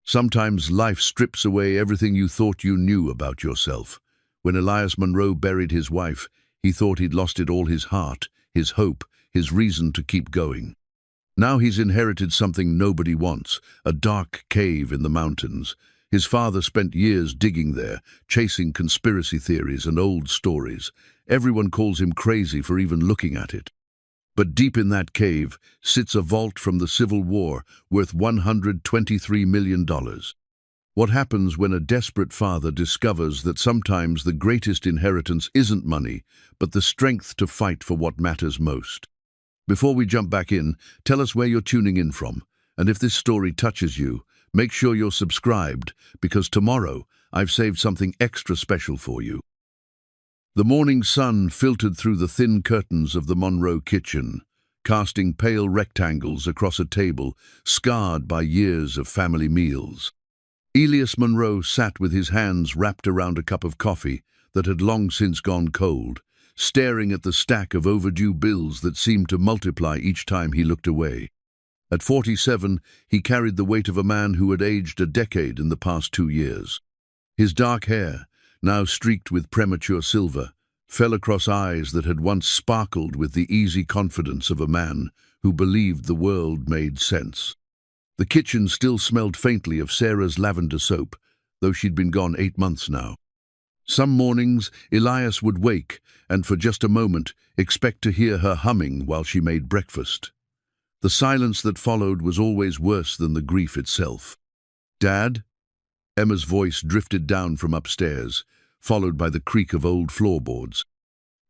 Sometimes life strips away everything you thought you knew about yourself. When Elias Munro buried his wife, he thought he'd lost it all: his heart, his hope, his reason to keep going. Now he's inherited something nobody wants, a dark cave in the mountains. His father spent years digging there, chasing conspiracy theories and old stories. Everyone calls him crazy for even looking at it. But deep in that cave sits a vault from the Civil War worth $123 million. What happens when a desperate father discovers that sometimes the greatest inheritance isn't money, but the strength to fight for what matters most? Before we jump back in, tell us where you're tuning in from, and if this story touches you, make sure you're subscribed, because tomorrow I've saved something extra special for you. The morning sun filtered through the thin curtains of the Munro kitchen, casting pale rectangles across a table scarred by years of family meals. Elias Munro sat with his hands wrapped around a cup of coffee that had long since gone cold, staring at the stack of overdue bills that seemed to multiply each time he looked away. At 47, he carried the weight of a man who had aged a decade in the past 2 years. His dark hair, now streaked with premature silver, fell across eyes that had once sparkled with the easy confidence of a man who believed the world made sense. The kitchen still smelled faintly of Sarah's lavender soap, though she'd been gone 8 months now. Some mornings, Elias would wake and for just a moment expect to hear her humming while she made breakfast. The silence that followed was always worse than the grief itself. "Dad?" Emma's voice drifted down from upstairs, followed by the creak of old floorboards.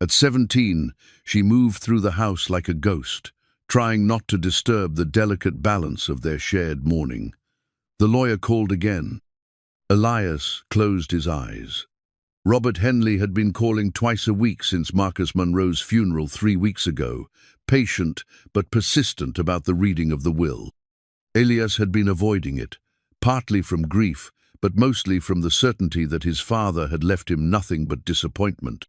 At 17, she moved through the house like a ghost, trying not to disturb the delicate balance of their shared morning. The lawyer called again. Elias closed his eyes. Robert Henley had been calling twice a week since Marcus Munro's funeral 3 weeks ago, patient but persistent about the reading of the will. Elias had been avoiding it, partly from grief, but mostly from the certainty that his father had left him nothing but disappointment.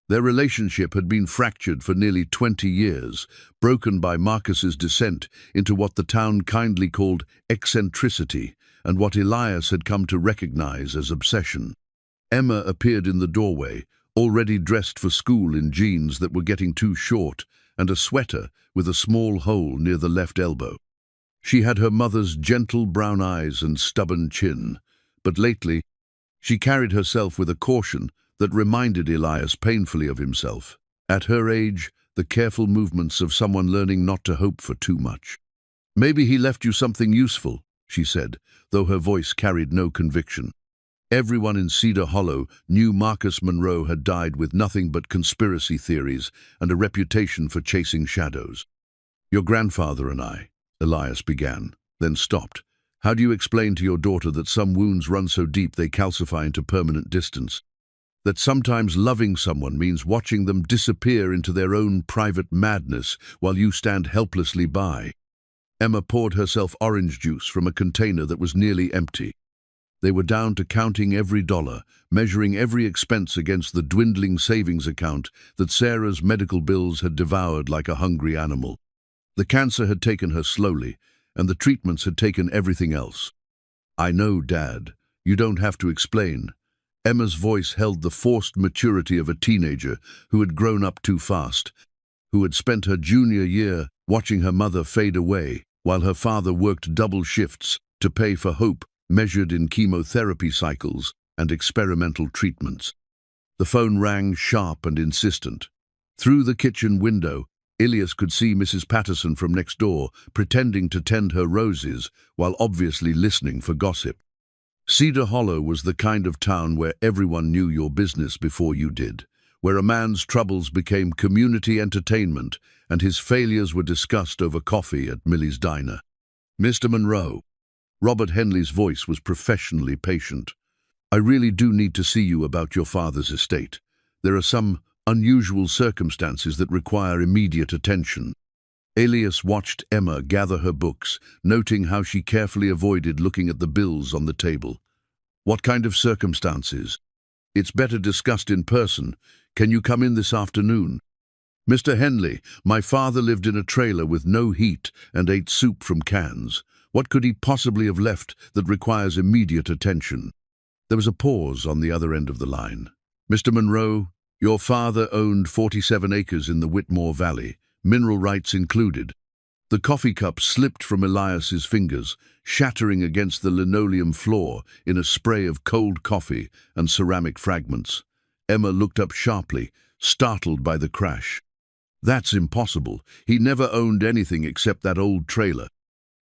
Their relationship had been fractured for nearly 20 years, broken by Marcus's descent into what the town kindly called eccentricity, and what Elias had come to recognize as obsession. Emma appeared in the doorway, already dressed for school in jeans that were getting too short and a sweater with a small hole near the left elbow. She had her mother's gentle brown eyes and stubborn chin, but lately she carried herself with a caution that reminded Elias painfully of himself. At her age, the careful movements of someone learning not to hope for too much. "Maybe he left you something useful," she said, though her voice carried no conviction. Everyone in Cedar Hollow knew Marcus Munro had died with nothing but conspiracy theories and a reputation for chasing shadows. "Your grandfather and I," Elias began, then stopped. "How do you explain to your daughter that some wounds run so deep they calcify into permanent distance? That sometimes loving someone means watching them disappear into their own private madness while you stand helplessly by?" Emma poured herself orange juice from a container that was nearly empty. They were down to counting every dollar, measuring every expense against the dwindling savings account that Sarah's medical bills had devoured like a hungry animal. The cancer had taken her slowly, and the treatments had taken everything else. "I know, Dad. You don't have to explain." Emma's voice held the forced maturity of a teenager who had grown up too fast, who had spent her junior year watching her mother fade away, while her father worked double shifts to pay for hope measured in chemotherapy cycles and experimental treatments. The phone rang sharp and insistent. Through the kitchen window, Elias could see Mrs. Patterson from next door, pretending to tend her roses while obviously listening for gossip. Cedar Hollow was the kind of town where everyone knew your business before you did, where a man's troubles became community entertainment and his failures were discussed over coffee at Millie's Diner. "Mr. Munro." Robert Henley's voice was professionally patient. "I really do need to see you about your father's estate. There are some unusual circumstances that require immediate attention." Elias watched Emma gather her books, noting how she carefully avoided looking at the bills on the table. "What kind of circumstances?" "It's better discussed in person. Can you come in this afternoon?" "Mr. Henley, my father lived in a trailer with no heat and ate soup from cans. What could he possibly have left that requires immediate attention? There was a pause on the other end of the line. Mr. Monroe, your father owned 47 acres in the Whitmore Valley, mineral rights included. The coffee cup slipped from Elias's fingers, shattering against the linoleum floor in a spray of cold coffee and ceramic fragments. Emma looked up sharply, startled by the crash. That's impossible. He never owned anything except that old trailer.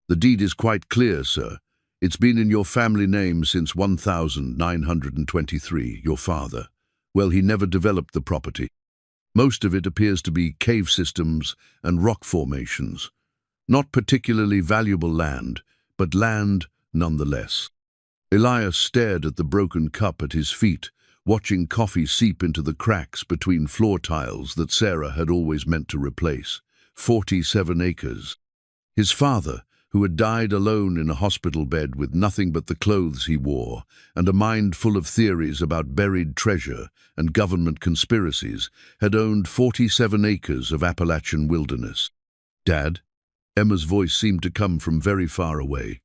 The deed is quite clear, sir. It's been in your family name since 1923, your father. Well, he never developed the property. Most of it appears to be cave systems and rock formations. Not particularly valuable land, but land nonetheless. Elias stared at the broken cup at his feet, watching coffee seep into the cracks between floor tiles that Sarah had always meant to replace. 47 acres. His father, who had died alone in a hospital bed with nothing but the clothes he wore and a mind full of theories about buried treasure and government conspiracies, had owned 47 acres of Appalachian wilderness. Dad? Emma's voice seemed to come from very far away.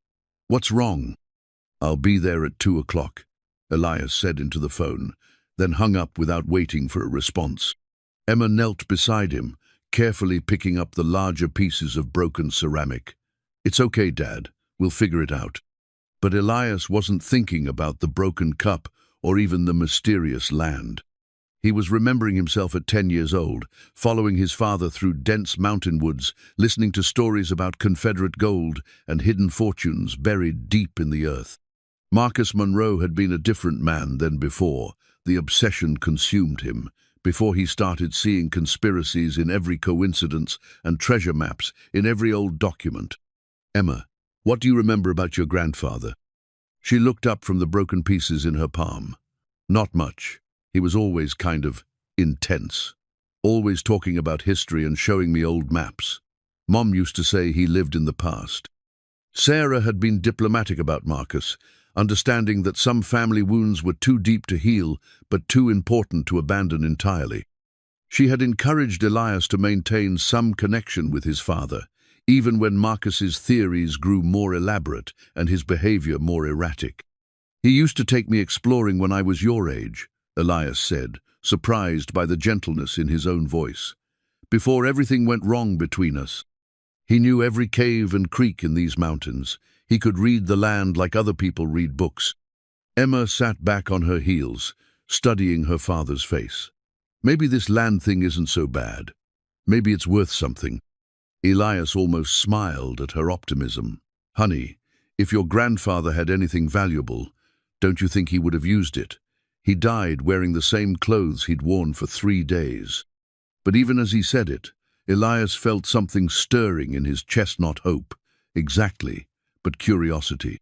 What's wrong? I'll be there at 2 o'clock, Elias said into the phone, then hung up without waiting for a response. Emma knelt beside him, carefully picking up the larger pieces of broken ceramic. It's okay, Dad. We'll figure it out. But Elias wasn't thinking about the broken cup or even the mysterious land. He was remembering himself at 10 years old, following his father through dense mountain woods, listening to stories about Confederate gold and hidden fortunes buried deep in the earth. Marcus Monroe had been a different man than before. The obsession consumed him, before he started seeing conspiracies in every coincidence and treasure maps in every old document. Emma, what do you remember about your grandfather? She looked up from the broken pieces in her palm. Not much. He was always kind of intense, always talking about history and showing me old maps. Mom used to say he lived in the past. Sarah had been diplomatic about Marcus, understanding that some family wounds were too deep to heal, but too important to abandon entirely. She had encouraged Elias to maintain some connection with his father, even when Marcus's theories grew more elaborate and his behavior more erratic. He used to take me exploring when I was your age, Elias said, surprised by the gentleness in his own voice. Before everything went wrong between us. He knew every cave and creek in these mountains. He could read the land like other people read books. Emma sat back on her heels, studying her father's face. Maybe this land thing isn't so bad. Maybe it's worth something. Elias almost smiled at her optimism. Honey, if your grandfather had anything valuable, don't you think he would have used it? He died wearing the same clothes he'd worn for 3 days. But even as he said it, Elias felt something stirring in his chest, not hope, exactly, but curiosity.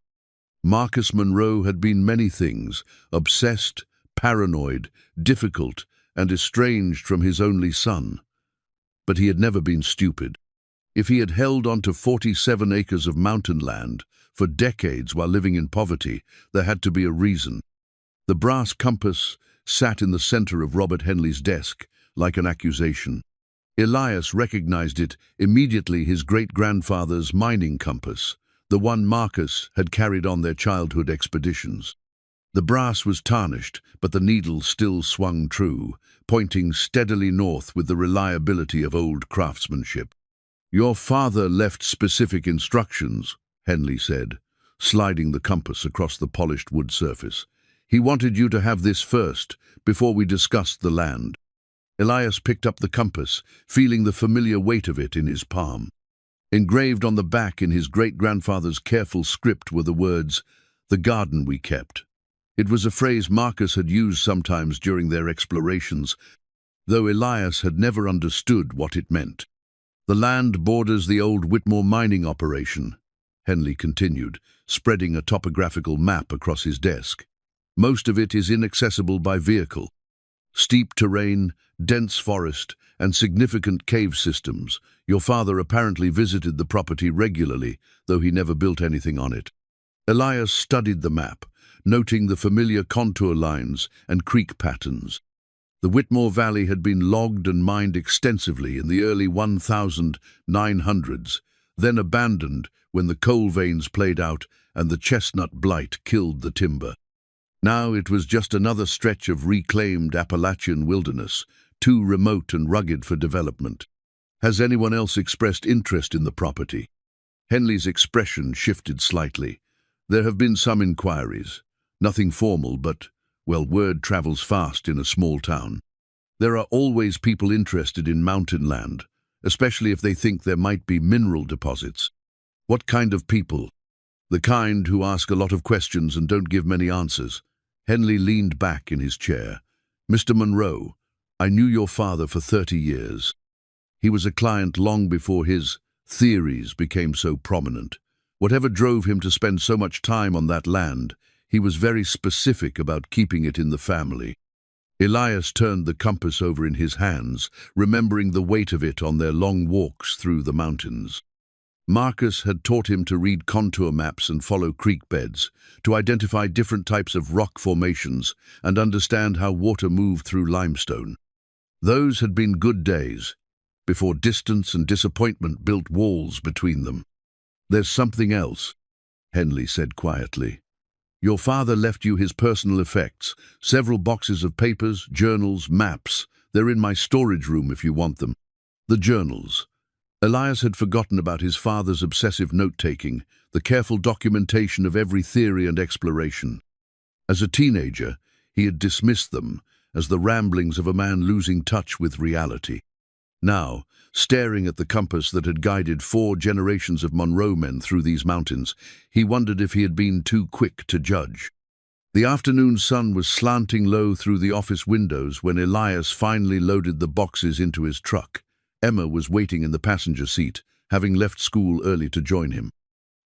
Marcus Monroe had been many things, obsessed, paranoid, difficult, and estranged from his only son. But he had never been stupid. If he had held on to 47 acres of mountain land for decades while living in poverty, there had to be a reason. The brass compass sat in the center of Robert Henley's desk, like an accusation. Elias recognized it immediately, his great-grandfather's mining compass, the one Marcus had carried on their childhood expeditions. The brass was tarnished, but the needle still swung true, pointing steadily north with the reliability of old craftsmanship. Your father left specific instructions, Henley said, sliding the compass across the polished wood surface. He wanted you to have this first, before we discussed the land. Elias picked up the compass, feeling the familiar weight of it in his palm. Engraved on the back in his great-grandfather's careful script were the words, "The garden we kept." It was a phrase Marcus had used sometimes during their explorations, though Elias had never understood what it meant. The land borders the old Whitmore mining operation, Henley continued, spreading a topographical map across his desk. Most of it is inaccessible by vehicle. Steep terrain, dense forest, and significant cave systems. Your father apparently visited the property regularly, though he never built anything on it. Elias studied the map, noting the familiar contour lines and creek patterns. The Whitmore Valley had been logged and mined extensively in the early 1900s, then abandoned when the coal veins played out and the chestnut blight killed the timber. Now it was just another stretch of reclaimed Appalachian wilderness, too remote and rugged for development. Has anyone else expressed interest in the property? Henley's expression shifted slightly. There have been some inquiries. Nothing formal, but, well, word travels fast in a small town. There are always people interested in mountain land, especially if they think there might be mineral deposits. What kind of people? The kind who ask a lot of questions and don't give many answers. Henley leaned back in his chair. Mr. Monroe, I knew your father for 30 years. He was a client long before his theories became so prominent. Whatever drove him to spend so much time on that land, he was very specific about keeping it in the family. Elias turned the compass over in his hands, remembering the weight of it on their long walks through the mountains. Marcus had taught him to read contour maps and follow creek beds, to identify different types of rock formations and understand how water moved through limestone. Those had been good days, before distance and disappointment built walls between them. There's something else, Henley said quietly. Your father left you his personal effects, several boxes of papers, journals, maps. They're in my storage room if you want them. The journals. Elias had forgotten about his father's obsessive note-taking, the careful documentation of every theory and exploration. As a teenager, he had dismissed them as the ramblings of a man losing touch with reality. Now, staring at the compass that had guided 4 generations of Monroe men through these mountains, he wondered if he had been too quick to judge. The afternoon sun was slanting low through the office windows when Elias finally loaded the boxes into his truck. Emma was waiting in the passenger seat, having left school early to join him.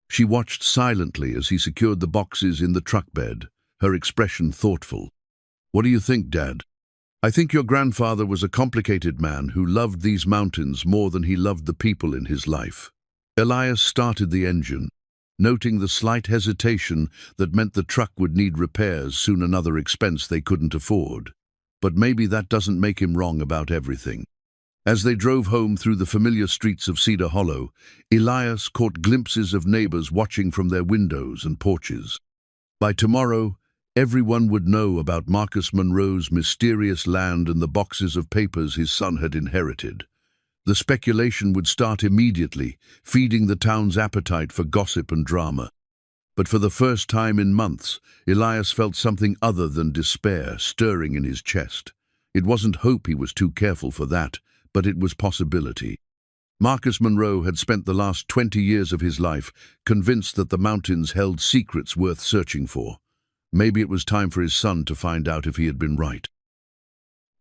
She watched silently as he secured the boxes in the truck bed, her expression thoughtful. What do you think, Dad? I think your grandfather was a complicated man who loved these mountains more than he loved the people in his life. Elias started the engine, noting the slight hesitation that meant the truck would need repairs, soon another expense they couldn't afford. But maybe that doesn't make him wrong about everything. As they drove home through the familiar streets of Cedar Hollow, Elias caught glimpses of neighbors watching from their windows and porches. By tomorrow, everyone would know about Marcus Monroe's mysterious land and the boxes of papers his son had inherited. The speculation would start immediately, feeding the town's appetite for gossip and drama. But for the first time in months, Elias felt something other than despair stirring in his chest. It wasn't hope he was too careful for that, but it was possibility. Marcus Monroe had spent the last 20 years of his life convinced that the mountains held secrets worth searching for. Maybe it was time for his son to find out if he had been right.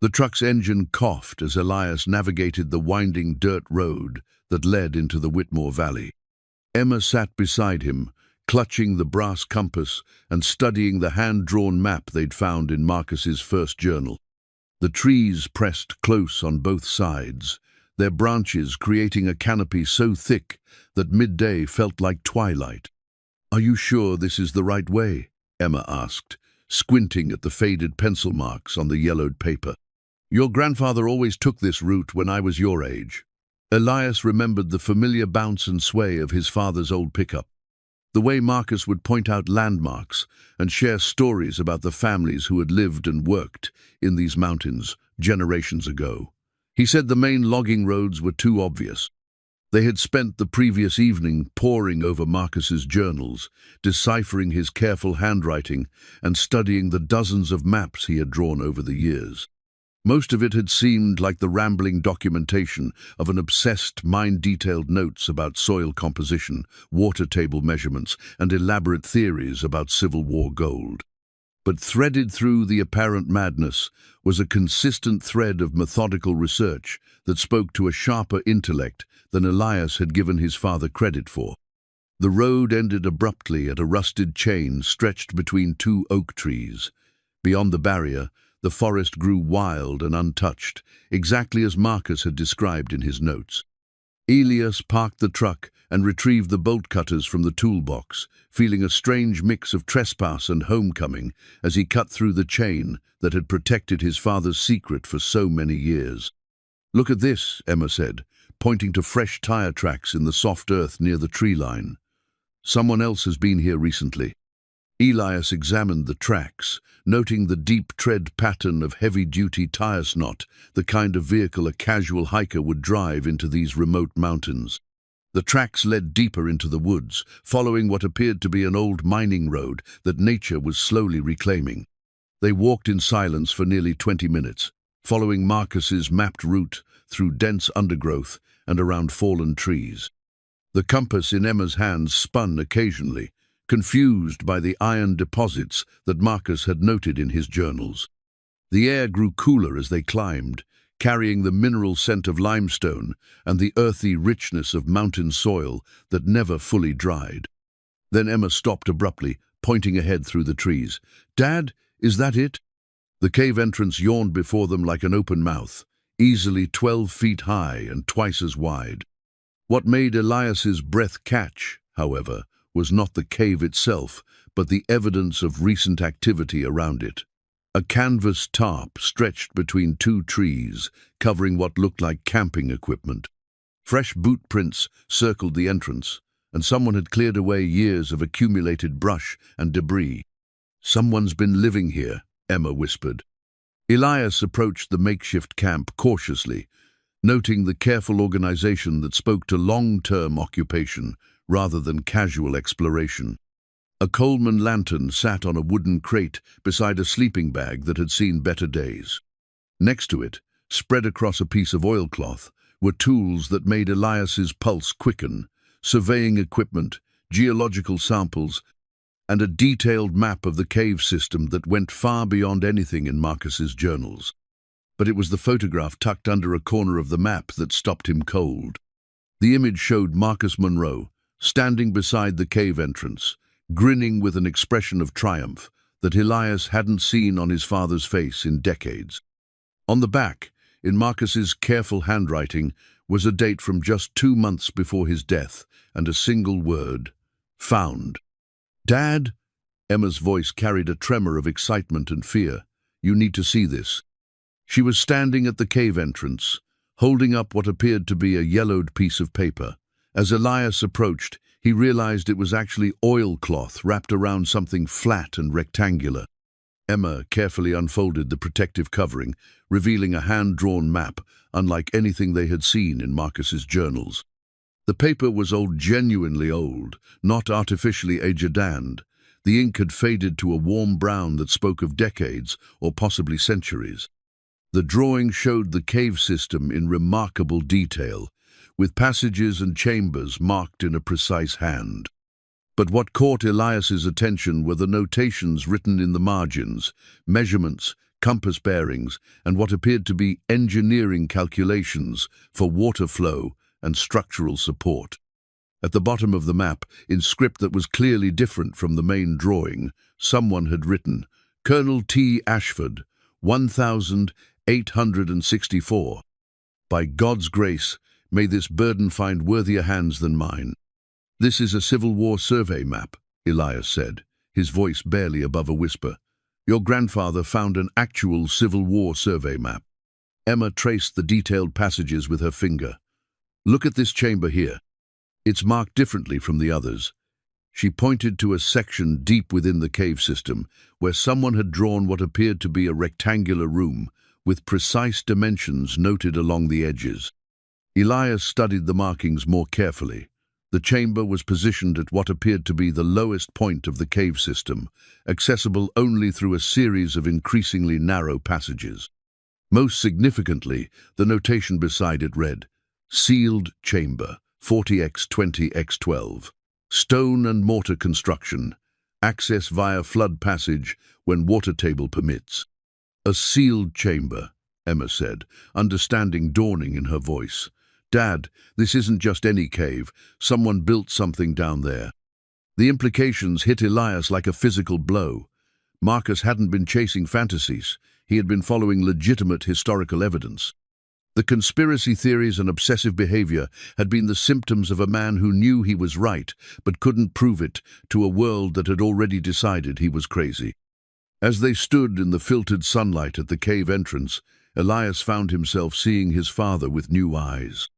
The truck's engine coughed as Elias navigated the winding dirt road that led into the Whitmore Valley. Emma sat beside him, clutching the brass compass and studying the hand-drawn map they'd found in Marcus's first journal. The trees pressed close on both sides, their branches creating a canopy so thick that midday felt like twilight. "Are you sure this is the right way?" Emma asked, squinting at the faded pencil marks on the yellowed paper. "Your grandfather always took this route when I was your age." Elias remembered the familiar bounce and sway of his father's old pickup, the way Marcus would point out landmarks and share stories about the families who had lived and worked in these mountains generations ago. He said the main logging roads were too obvious. They had spent the previous evening poring over Marcus's journals, deciphering his careful handwriting and studying the dozens of maps he had drawn over the years. Most of it had seemed like the rambling documentation of an obsessed mind-detailed notes about soil composition, water table measurements, and elaborate theories about Civil War gold. But threaded through the apparent madness was a consistent thread of methodical research that spoke to a sharper intellect than Elias had given his father credit for. The road ended abruptly at a rusted chain stretched between 2 oak trees. Beyond the barrier, the forest grew wild and untouched, exactly as Marcus had described in his notes. Elias parked the truck and retrieved the bolt cutters from the toolbox, feeling a strange mix of trespass and homecoming as he cut through the chain that had protected his father's secret for so many years. "Look at this," Emma said, pointing to fresh tire tracks in the soft earth near the tree line. Someone else has been here recently. Elias examined the tracks, noting the deep tread pattern of heavy-duty tire snot, the kind of vehicle a casual hiker would drive into these remote mountains. The tracks led deeper into the woods, following what appeared to be an old mining road that nature was slowly reclaiming. They walked in silence for nearly 20 minutes, following Marcus's mapped route through dense undergrowth and around fallen trees. The compass in Emma's hands spun occasionally, confused by the iron deposits that Marcus had noted in his journals. The air grew cooler as they climbed, carrying the mineral scent of limestone and the earthy richness of mountain soil that never fully dried. Then Emma stopped abruptly, pointing ahead through the trees. "Dad, is that it?" The cave entrance yawned before them like an open mouth, easily 12 feet high and twice as wide. What made Elias's breath catch, however, was not the cave itself, but the evidence of recent activity around it. A canvas tarp stretched between two trees, covering what looked like camping equipment. Fresh boot prints circled the entrance, and someone had cleared away years of accumulated brush and debris. "Someone's been living here," Emma whispered. Elias approached the makeshift camp cautiously, noting the careful organization that spoke to long-term occupation rather than casual exploration. A Coleman lantern sat on a wooden crate beside a sleeping bag that had seen better days. Next to it, spread across a piece of oilcloth, were tools that made Elias's pulse quicken, surveying equipment, geological samples, and a detailed map of the cave system that went far beyond anything in Marcus's journals. But it was the photograph tucked under a corner of the map that stopped him cold. The image showed Marcus Monroe, standing beside the cave entrance, grinning with an expression of triumph that Elias hadn't seen on his father's face in decades. On the back, in Marcus's careful handwriting, was a date from just 2 months before his death and a single word: found. "Dad?" Emma's voice carried a tremor of excitement and fear. "You need to see this." She was standing at the cave entrance, holding up what appeared to be a yellowed piece of paper. As Elias approached, he realized it was actually oilcloth wrapped around something flat and rectangular. Emma carefully unfolded the protective covering, revealing a hand-drawn map, unlike anything they had seen in Marcus's journals. The paper was genuinely old, not artificially aged. The ink had faded to a warm brown that spoke of decades or possibly centuries. The drawing showed the cave system in remarkable detail, with passages and chambers marked in a precise hand. But what caught Elias's attention were the notations written in the margins, measurements, compass bearings, and what appeared to be engineering calculations for water flow and structural support. At the bottom of the map, in script that was clearly different from the main drawing, someone had written, "Colonel T. Ashford, 1864. By God's grace, may this burden find worthier hands than mine." "This is a Civil War survey map," Elias said, his voice barely above a whisper. "Your grandfather found an actual Civil War survey map." Emma traced the detailed passages with her finger. "Look at this chamber here. It's marked differently from the others." She pointed to a section deep within the cave system, where someone had drawn what appeared to be a rectangular room, with precise dimensions noted along the edges. Elias studied the markings more carefully. The chamber was positioned at what appeared to be the lowest point of the cave system, accessible only through a series of increasingly narrow passages. Most significantly, the notation beside it read, "Sealed chamber, 40x20x12. Stone and mortar construction. Access via flood passage when water table permits." "A sealed chamber," Emma said, understanding dawning in her voice. "Dad, this isn't just any cave. Someone built something down there." The implications hit Elias like a physical blow. Marcus hadn't been chasing fantasies. He had been following legitimate historical evidence. The conspiracy theories and obsessive behavior had been the symptoms of a man who knew he was right, but couldn't prove it to a world that had already decided he was crazy. As they stood in the filtered sunlight at the cave entrance, Elias found himself seeing his father with new eyes.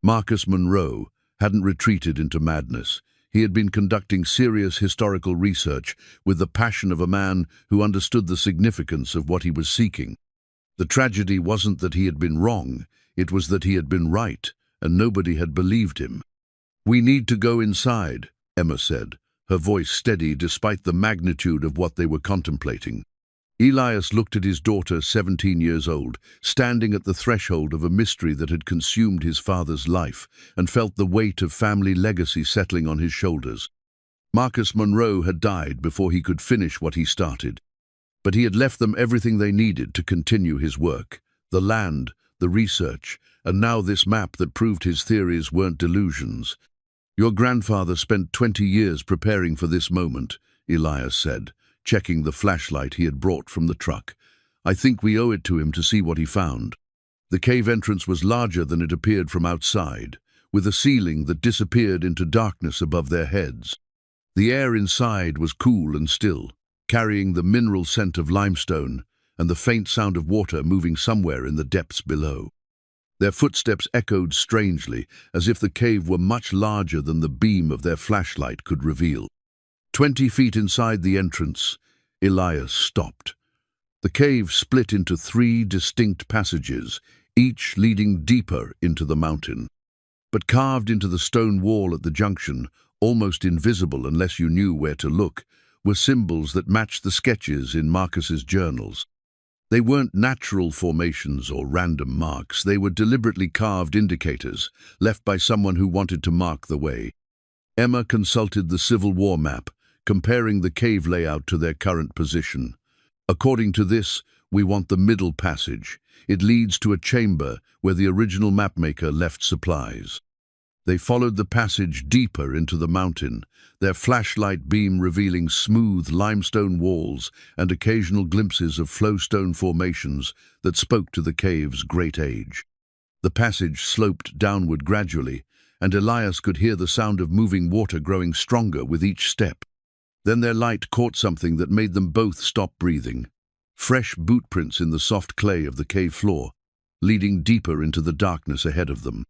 Marcus Monroe hadn't retreated into madness. He had been conducting serious historical research with the passion of a man who understood the significance of what he was seeking. The tragedy wasn't that he had been wrong, it was that he had been right, and nobody had believed him. "We need to go inside," Emma said, her voice steady despite the magnitude of what they were contemplating. Elias looked at his daughter, 17 years old, standing at the threshold of a mystery that had consumed his father's life, and felt the weight of family legacy settling on his shoulders. Marcus Monroe had died before he could finish what he started. But he had left them everything they needed to continue his work: the land, the research, and now this map that proved his theories weren't delusions. "Your grandfather spent 20 years preparing for this moment," Elias said, checking the flashlight he had brought from the truck. "I think we owe it to him to see what he found." The cave entrance was larger than it appeared from outside, with a ceiling that disappeared into darkness above their heads. The air inside was cool and still, carrying the mineral scent of limestone and the faint sound of water moving somewhere in the depths below. Their footsteps echoed strangely, as if the cave were much larger than the beam of their flashlight could reveal. 20 feet inside the entrance, Elias stopped. The cave split into 3 distinct passages, each leading deeper into the mountain. But carved into the stone wall at the junction, almost invisible unless you knew where to look, were symbols that matched the sketches in Marcus's journals. They weren't natural formations or random marks, they were deliberately carved indicators, left by someone who wanted to mark the way. Emma consulted the Civil War map, comparing the cave layout to their current position. "According to this, we want the middle passage. It leads to a chamber where the original mapmaker left supplies." They followed the passage deeper into the mountain, their flashlight beam revealing smooth limestone walls and occasional glimpses of flowstone formations that spoke to the cave's great age. The passage sloped downward gradually, and Elias could hear the sound of moving water growing stronger with each step. Then their light caught something that made them both stop breathing. Fresh boot prints in the soft clay of the cave floor, leading deeper into the darkness ahead of them.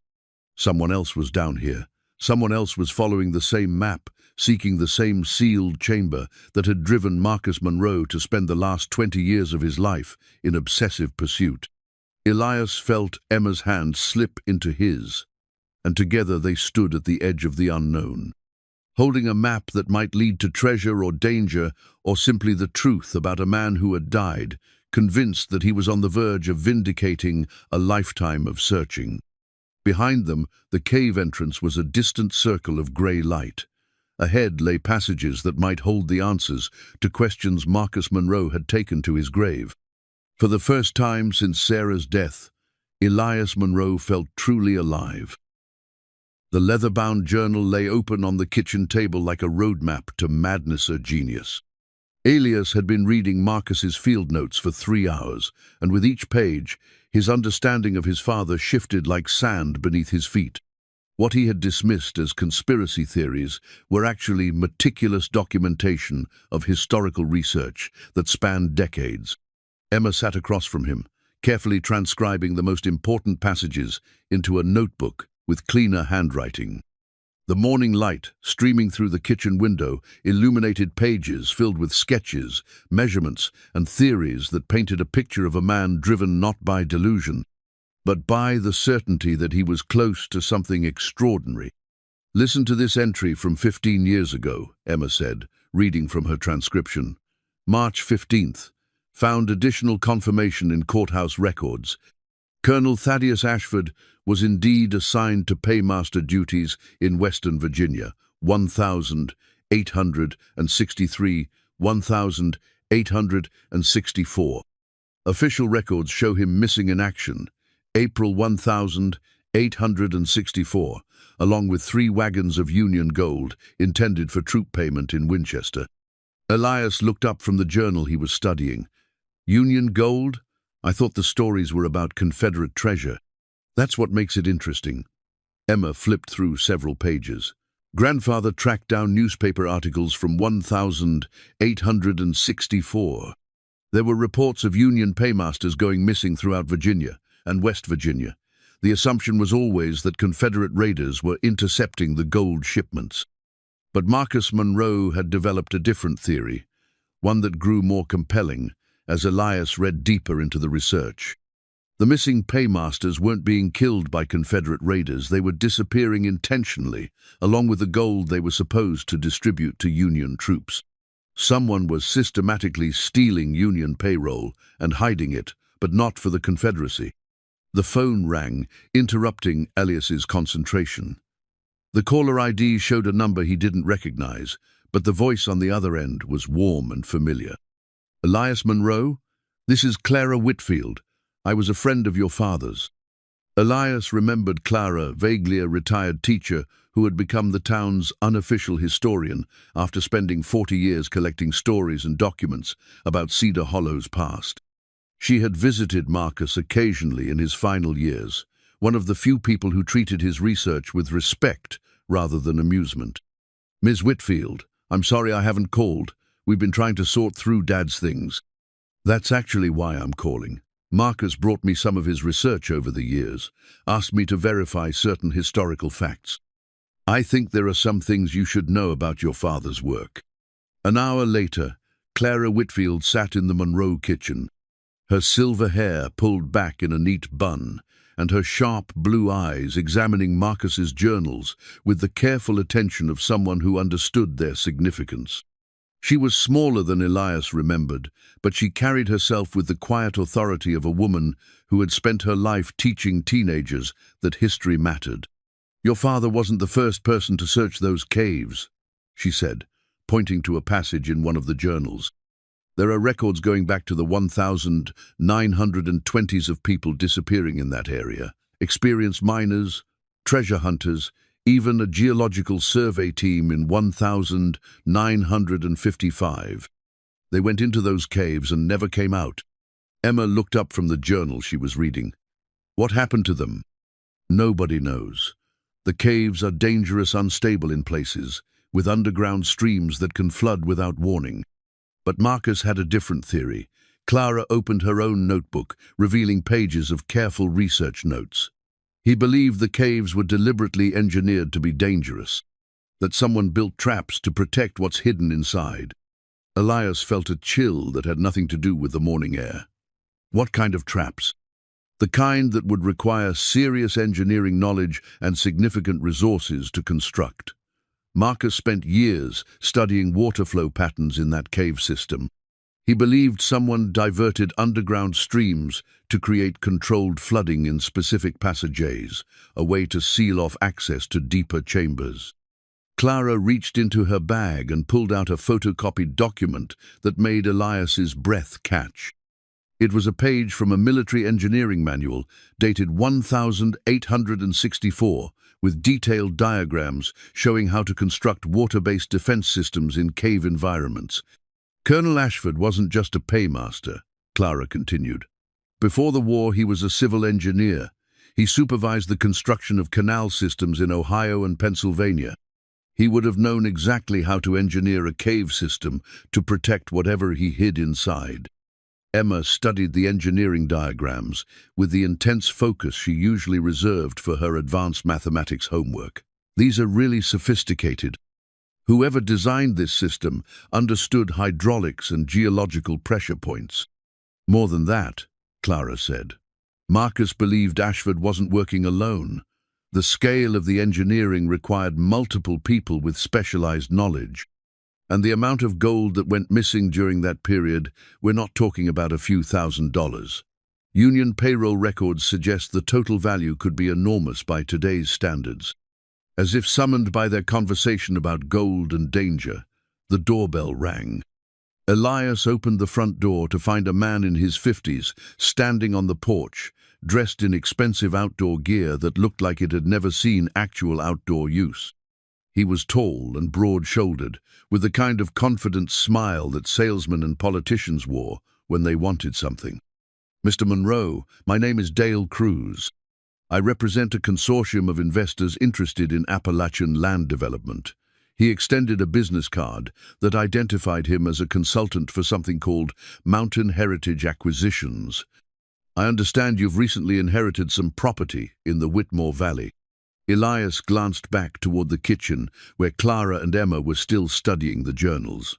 Someone else was down here. Someone else was following the same map, seeking the same sealed chamber that had driven Marcus Monroe to spend the last 20 years of his life in obsessive pursuit. Elias felt Emma's hand slip into his, and together they stood at the edge of the unknown, holding a map that might lead to treasure or danger, or simply the truth about a man who had died, convinced that he was on the verge of vindicating a lifetime of searching. Behind them, the cave entrance was a distant circle of grey light. Ahead lay passages that might hold the answers to questions Marcus Monroe had taken to his grave. For the first time since Sarah's death, Elias Monroe felt truly alive. The leather-bound journal lay open on the kitchen table like a roadmap to madness or genius. Elias had been reading Marcus's field notes for 3 hours, and with each page, his understanding of his father shifted like sand beneath his feet. What he had dismissed as conspiracy theories were actually meticulous documentation of historical research that spanned decades. Emma sat across from him, carefully transcribing the most important passages into a notebook with cleaner handwriting. The morning light, streaming through the kitchen window, illuminated pages filled with sketches, measurements, and theories that painted a picture of a man driven not by delusion, but by the certainty that he was close to something extraordinary. "Listen to this entry from 15 years ago," Emma said, reading from her transcription. "March 15th. Found additional confirmation in courthouse records. Colonel Thaddeus Ashford was indeed assigned to paymaster duties in Western Virginia, 1863, 1864. Official records show him missing in action, April 1864, along with 3 wagons of Union gold intended for troop payment in Winchester." Elias looked up from the journal he was studying. "Union gold? I thought the stories were about Confederate treasure." "That's what makes it interesting." Emma flipped through several pages. Grandfather tracked down newspaper articles from 1864. There were reports of Union paymasters going missing throughout Virginia and West Virginia. The assumption was always that Confederate raiders were intercepting the gold shipments. But Marcus Monroe had developed a different theory, one that grew more compelling as Elias read deeper into the research. The missing paymasters weren't being killed by Confederate raiders, they were disappearing intentionally, along with the gold they were supposed to distribute to Union troops. Someone was systematically stealing Union payroll and hiding it, but not for the Confederacy. The phone rang, interrupting Elias's concentration. The caller ID showed a number he didn't recognize, but the voice on the other end was warm and familiar. "Elias Monroe? This is Clara Whitfield. I was a friend of your father's." Elias remembered Clara, vaguely a retired teacher who had become the town's unofficial historian after spending 40 years collecting stories and documents about Cedar Hollow's past. She had visited Marcus occasionally in his final years, one of the few people who treated his research with respect rather than amusement. "Ms. Whitfield, I'm sorry I haven't called. We've been trying to sort through Dad's things." "That's actually why I'm calling. Marcus brought me some of his research over the years, asked me to verify certain historical facts. I think there are some things you should know about your father's work." An hour later, Clara Whitfield sat in the Monroe kitchen, her silver hair pulled back in a neat bun, and her sharp blue eyes examining Marcus's journals with the careful attention of someone who understood their significance. She was smaller than Elias remembered, but she carried herself with the quiet authority of a woman who had spent her life teaching teenagers that history mattered. "Your father wasn't the first person to search those caves," she said, pointing to a passage in one of the journals. "There are records going back to the 1920s of people disappearing in that area, experienced miners, treasure hunters, even a geological survey team in 1955. They went into those caves and never came out." Emma looked up from the journal she was reading. "What happened to them?" "Nobody knows. The caves are dangerous, unstable in places, with underground streams that can flood without warning." But Marcus had a different theory. Clara opened her own notebook, revealing pages of careful research notes. He believed the caves were deliberately engineered to be dangerous, that someone built traps to protect what's hidden inside. Elias felt a chill that had nothing to do with the morning air. What kind of traps? The kind that would require serious engineering knowledge and significant resources to construct. Marcus spent years studying water flow patterns in that cave system. He believed someone diverted underground streams to create controlled flooding in specific passageways, a way to seal off access to deeper chambers. Clara reached into her bag and pulled out a photocopied document that made Elias's breath catch. It was a page from a military engineering manual dated 1864 with detailed diagrams showing how to construct water-based defense systems in cave environments. "Colonel Ashford wasn't just a paymaster," Clara continued. "Before the war, he was a civil engineer. He supervised the construction of canal systems in Ohio and Pennsylvania. He would have known exactly how to engineer a cave system to protect whatever he hid inside." Emma studied the engineering diagrams with the intense focus she usually reserved for her advanced mathematics homework. "These are really sophisticated. Whoever designed this system understood hydraulics and geological pressure points." "More than that," Clara said. "Marcus believed Ashford wasn't working alone. The scale of the engineering required multiple people with specialized knowledge. And the amount of gold that went missing during that period, we're not talking about a few $1,000s. Union payroll records suggest the total value could be enormous by today's standards." As if summoned by their conversation about gold and danger, the doorbell rang. Elias opened the front door to find a man in his 50s standing on the porch, dressed in expensive outdoor gear that looked like it had never seen actual outdoor use. He was tall and broad-shouldered, with the kind of confident smile that salesmen and politicians wore when they wanted something. "Mr. Monroe, my name is Dale Cruz. I represent a consortium of investors interested in Appalachian land development." He extended a business card that identified him as a consultant for something called Mountain Heritage Acquisitions. I understand you've recently inherited some property in the Whitmore Valley. Elias glanced back toward the kitchen, where Clara and Emma were still studying the journals.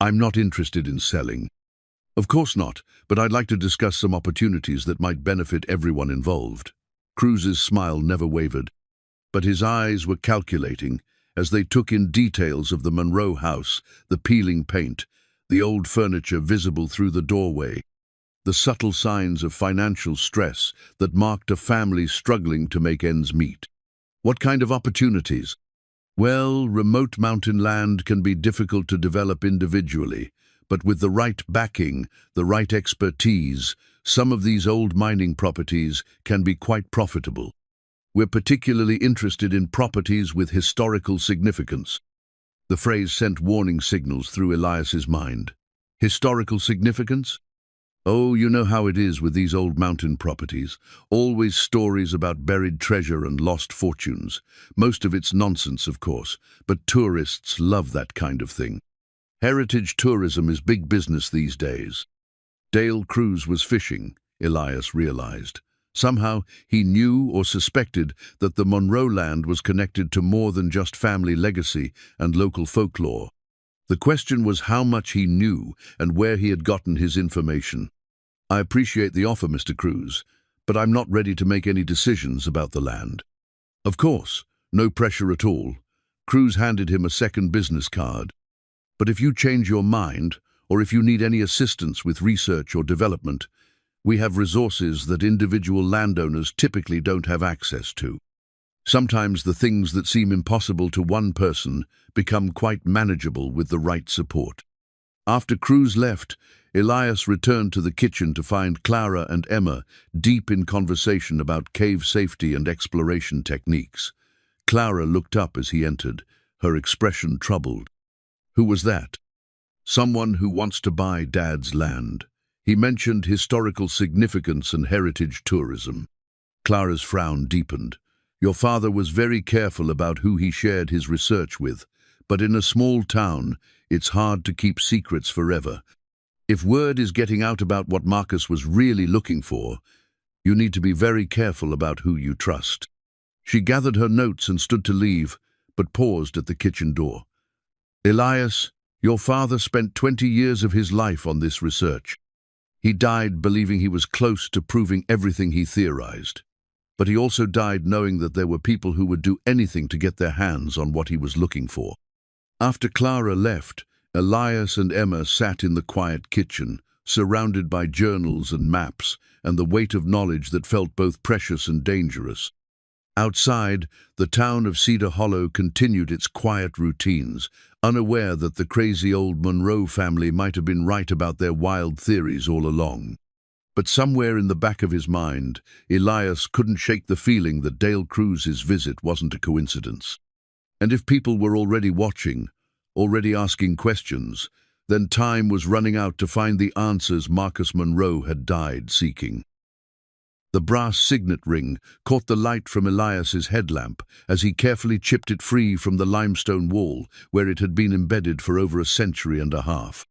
I'm not interested in selling. Of course not, but I'd like to discuss some opportunities that might benefit everyone involved. Cruz's smile never wavered, but his eyes were calculating as they took in details of the Monroe house, the peeling paint, the old furniture visible through the doorway, the subtle signs of financial stress that marked a family struggling to make ends meet. What kind of opportunities? Well, remote mountain land can be difficult to develop individually, but with the right backing, the right expertise, some of these old mining properties can be quite profitable. We're particularly interested in properties with historical significance. The phrase sent warning signals through Elias's mind. Historical significance? Oh, you know how it is with these old mountain properties. Always stories about buried treasure and lost fortunes. Most of it's nonsense, of course, but tourists love that kind of thing. Heritage tourism is big business these days. Dale Cruz was fishing, Elias realized. Somehow he knew or suspected that the Monroe land was connected to more than just family legacy and local folklore. The question was how much he knew and where he had gotten his information. I appreciate the offer, Mr. Cruz, but I'm not ready to make any decisions about the land. Of course, no pressure at all. Cruz handed him a second business card. But if you change your mind, or if you need any assistance with research or development, we have resources that individual landowners typically don't have access to. Sometimes the things that seem impossible to one person become quite manageable with the right support. After Cruz left, Elias returned to the kitchen to find Clara and Emma deep in conversation about cave safety and exploration techniques. Clara looked up as he entered, her expression troubled. Who was that? Someone who wants to buy Dad's land. He mentioned historical significance and heritage tourism. Clara's frown deepened. Your father was very careful about who he shared his research with, but in a small town, it's hard to keep secrets forever. If word is getting out about what Marcus was really looking for, you need to be very careful about who you trust. She gathered her notes and stood to leave, but paused at the kitchen door. Elias, your father spent 20 years of his life on this research. He died believing he was close to proving everything he theorized. But he also died knowing that there were people who would do anything to get their hands on what he was looking for. After Clara left, Elias and Emma sat in the quiet kitchen, surrounded by journals and maps, and the weight of knowledge that felt both precious and dangerous. Outside, the town of Cedar Hollow continued its quiet routines, unaware that the crazy old Monroe family might have been right about their wild theories all along. But somewhere in the back of his mind, Elias couldn't shake the feeling that Dale Cruz's visit wasn't a coincidence. And if people were already watching, already asking questions, then time was running out to find the answers Marcus Monroe had died seeking. The brass signet ring caught the light from Elias's headlamp as he carefully chipped it free from the limestone wall where it had been embedded for over a century and a half.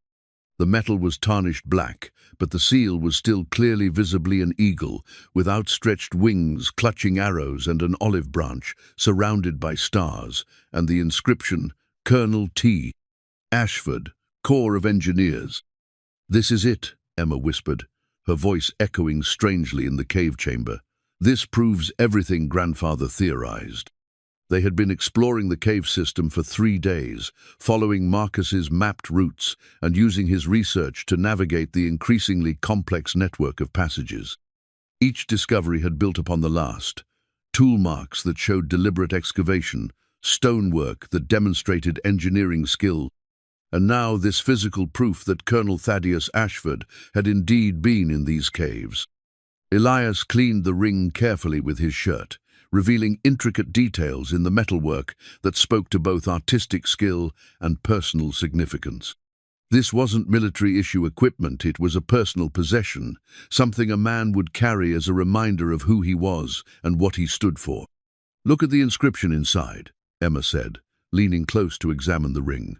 The metal was tarnished black, but the seal was still clearly visibly an eagle, with outstretched wings clutching arrows and an olive branch surrounded by stars, and the inscription, Colonel T. Ashford, Corps of Engineers. This is it, Emma whispered, her voice echoing strangely in the cave chamber. This proves everything Grandfather theorized. They had been exploring the cave system for 3 days, following Marcus's mapped routes and using his research to navigate the increasingly complex network of passages. Each discovery had built upon the last, tool marks that showed deliberate excavation, stonework that demonstrated engineering skill, and now this physical proof that Colonel Thaddeus Ashford had indeed been in these caves. Elias cleaned the ring carefully with his shirt, revealing intricate details in the metalwork that spoke to both artistic skill and personal significance. This wasn't military-issue equipment, it was a personal possession, something a man would carry as a reminder of who he was and what he stood for. Look at the inscription inside, Emma said, leaning close to examine the ring.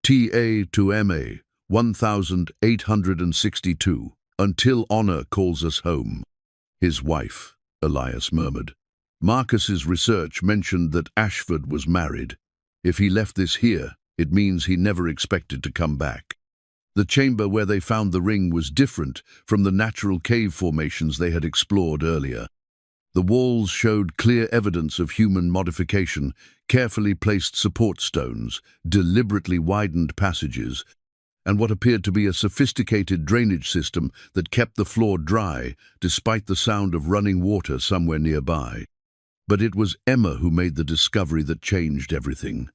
TA to MA, 1862, until honor calls us home. His wife, Elias murmured. Marcus's research mentioned that Ashford was married. If he left this here, it means he never expected to come back. The chamber where they found the ring was different from the natural cave formations they had explored earlier. The walls showed clear evidence of human modification, carefully placed support stones, deliberately widened passages, and what appeared to be a sophisticated drainage system that kept the floor dry despite the sound of running water somewhere nearby. But it was Emma who made the discovery that changed everything.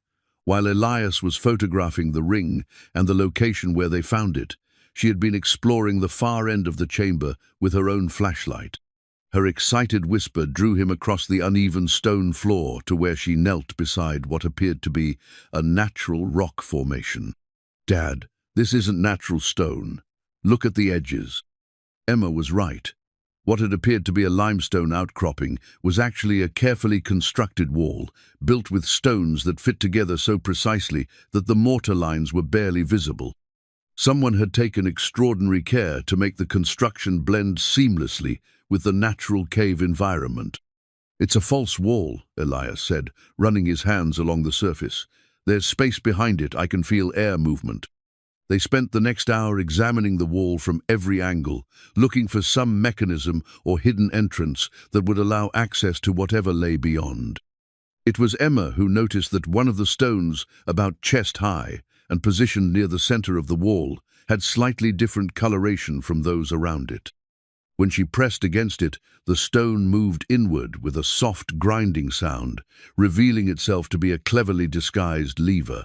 While Elias was photographing the ring and the location where they found it, she had been exploring the far end of the chamber with her own flashlight. Her excited whisper drew him across the uneven stone floor to where she knelt beside what appeared to be a natural rock formation. "Dad, this isn't natural stone. Look at the edges." Emma was right. What had appeared to be a limestone outcropping was actually a carefully constructed wall, built with stones that fit together so precisely that the mortar lines were barely visible. Someone had taken extraordinary care to make the construction blend seamlessly with the natural cave environment. "It's a false wall," Elias said, running his hands along the surface. "There's space behind it. I can feel air movement." They spent the next hour examining the wall from every angle, looking for some mechanism or hidden entrance that would allow access to whatever lay beyond. It was Emma who noticed that one of the stones, about chest high and positioned near the center of the wall, had slightly different coloration from those around it. When she pressed against it, the stone moved inward with a soft grinding sound, revealing itself to be a cleverly disguised lever.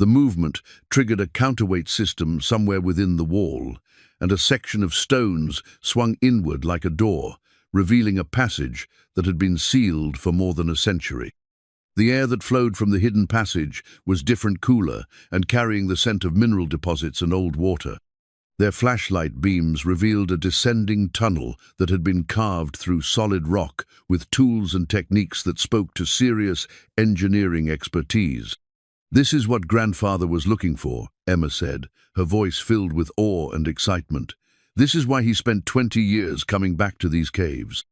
The movement triggered a counterweight system somewhere within the wall, and a section of stones swung inward like a door, revealing a passage that had been sealed for more than a century. The air that flowed from the hidden passage was different, cooler, and carrying the scent of mineral deposits and old water. Their flashlight beams revealed a descending tunnel that had been carved through solid rock with tools and techniques that spoke to serious engineering expertise. "This is what Grandfather was looking for," Emma said, her voice filled with awe and excitement. "This is why he spent 20 years coming back to these caves."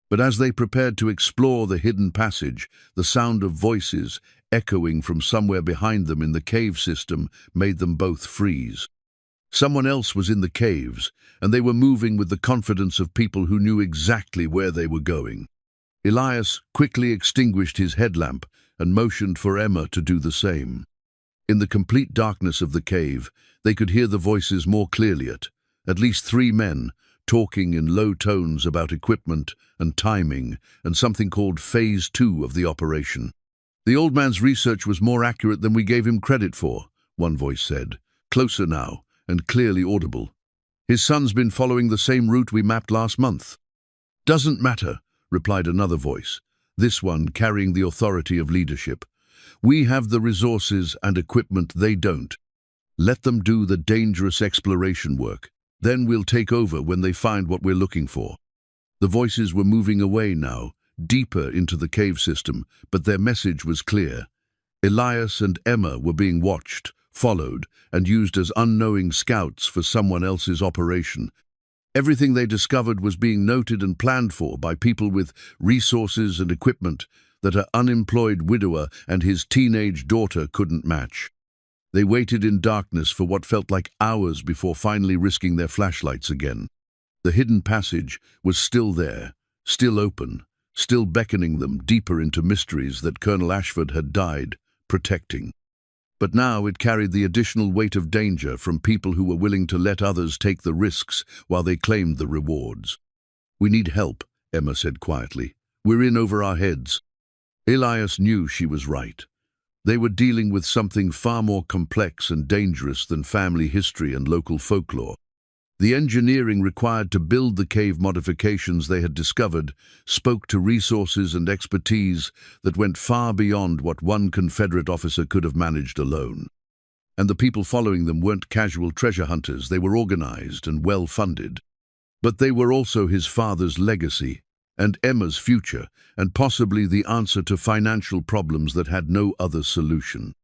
But as they prepared to explore the hidden passage, the sound of voices echoing from somewhere behind them in the cave system made them both freeze. Someone else was in the caves, and they were moving with the confidence of people who knew exactly where they were going. Elias quickly extinguished his headlamp and motioned for Emma to do the same. In the complete darkness of the cave, they could hear the voices more clearly. At least 3 men, talking in low tones about equipment and timing and something called Phase 2 of the operation. "The old man's research was more accurate than we gave him credit for," one voice said, closer now and clearly audible. "His son's been following the same route we mapped last month." "Doesn't matter," replied another voice, this one carrying the authority of leadership. "We have the resources and equipment they don't. Let them do the dangerous exploration work. Then we'll take over when they find what we're looking for." The voices were moving away now, deeper into the cave system, but their message was clear. Elias and Emma were being watched, followed, and used as unknowing scouts for someone else's operation. Everything they discovered was being noted and planned for by people with resources and equipment that an unemployed widower and his teenage daughter couldn't match. They waited in darkness for what felt like hours before finally risking their flashlights again. The hidden passage was still there, still open, still beckoning them deeper into mysteries that Colonel Ashford had died protecting. But now it carried the additional weight of danger from people who were willing to let others take the risks while they claimed the rewards. "We need help," Emma said quietly. "We're in over our heads." Elias knew she was right. They were dealing with something far more complex and dangerous than family history and local folklore. The engineering required to build the cave modifications they had discovered spoke to resources and expertise that went far beyond what one Confederate officer could have managed alone. And the people following them weren't casual treasure hunters, they were organized and well-funded. But they were also his father's legacy, and Emma's future, and possibly the answer to financial problems that had no other solution.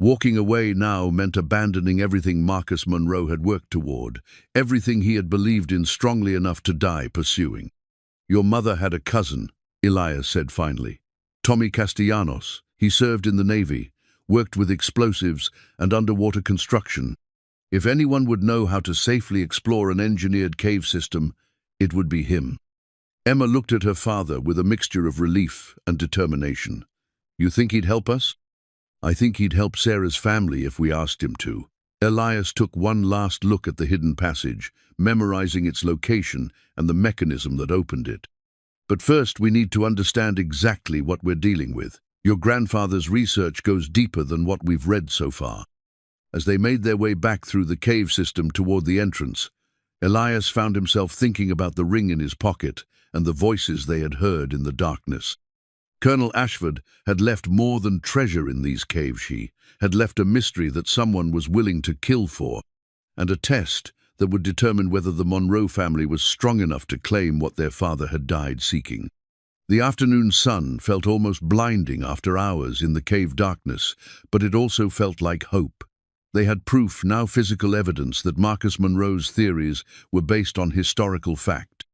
Walking away now meant abandoning everything Marcus Monroe had worked toward, everything he had believed in strongly enough to die pursuing. Your mother had a cousin, Elias said finally. Tommy Castellanos. He served in the Navy, worked with explosives and underwater construction. If anyone would know how to safely explore an engineered cave system, it would be him. Emma looked at her father with a mixture of relief and determination. You think he'd help us? I think he'd help Sarah's family if we asked him to. Elias took one last look at the hidden passage, memorizing its location and the mechanism that opened it. But first, we need to understand exactly what we're dealing with. Your grandfather's research goes deeper than what we've read so far. As they made their way back through the cave system toward the entrance, Elias found himself thinking about the ring in his pocket and the voices they had heard in the darkness. Colonel Ashford had left more than treasure in these caves. She had left a mystery that someone was willing to kill for, and a test that would determine whether the Monroe family was strong enough to claim what their father had died seeking. The afternoon sun felt almost blinding after hours in the cave darkness, but it also felt like hope. They had proof, now physical evidence, that Marcus Monroe's theories were based on historical fact.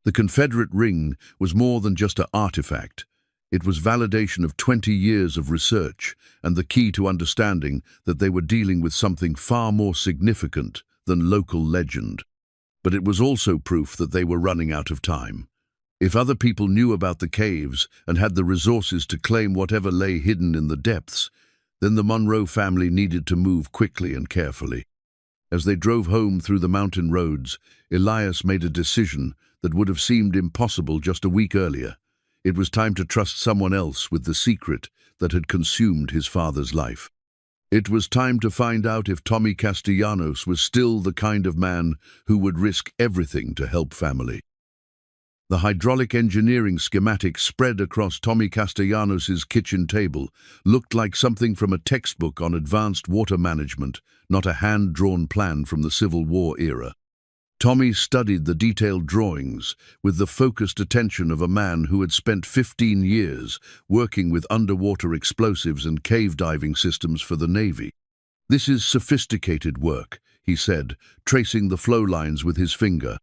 The Confederate ring was more than just an artifact. It was validation of 20 years of research and the key to understanding that they were dealing with something far more significant than local legend. But it was also proof that they were running out of time. If other people knew about the caves and had the resources to claim whatever lay hidden in the depths, then the Monroe family needed to move quickly and carefully. As they drove home through the mountain roads, Elias made a decision that would have seemed impossible just a week earlier. It was time to trust someone else with the secret that had consumed his father's life. It was time to find out if Tommy Castellanos was still the kind of man who would risk everything to help family. The hydraulic engineering schematic spread across Tommy Castellanos' kitchen table looked like something from a textbook on advanced water management, not a hand-drawn plan from the Civil War era. Tommy studied the detailed drawings with the focused attention of a man who had spent 15 years working with underwater explosives and cave diving systems for the Navy. "This is sophisticated work," he said, tracing the flow lines with his finger.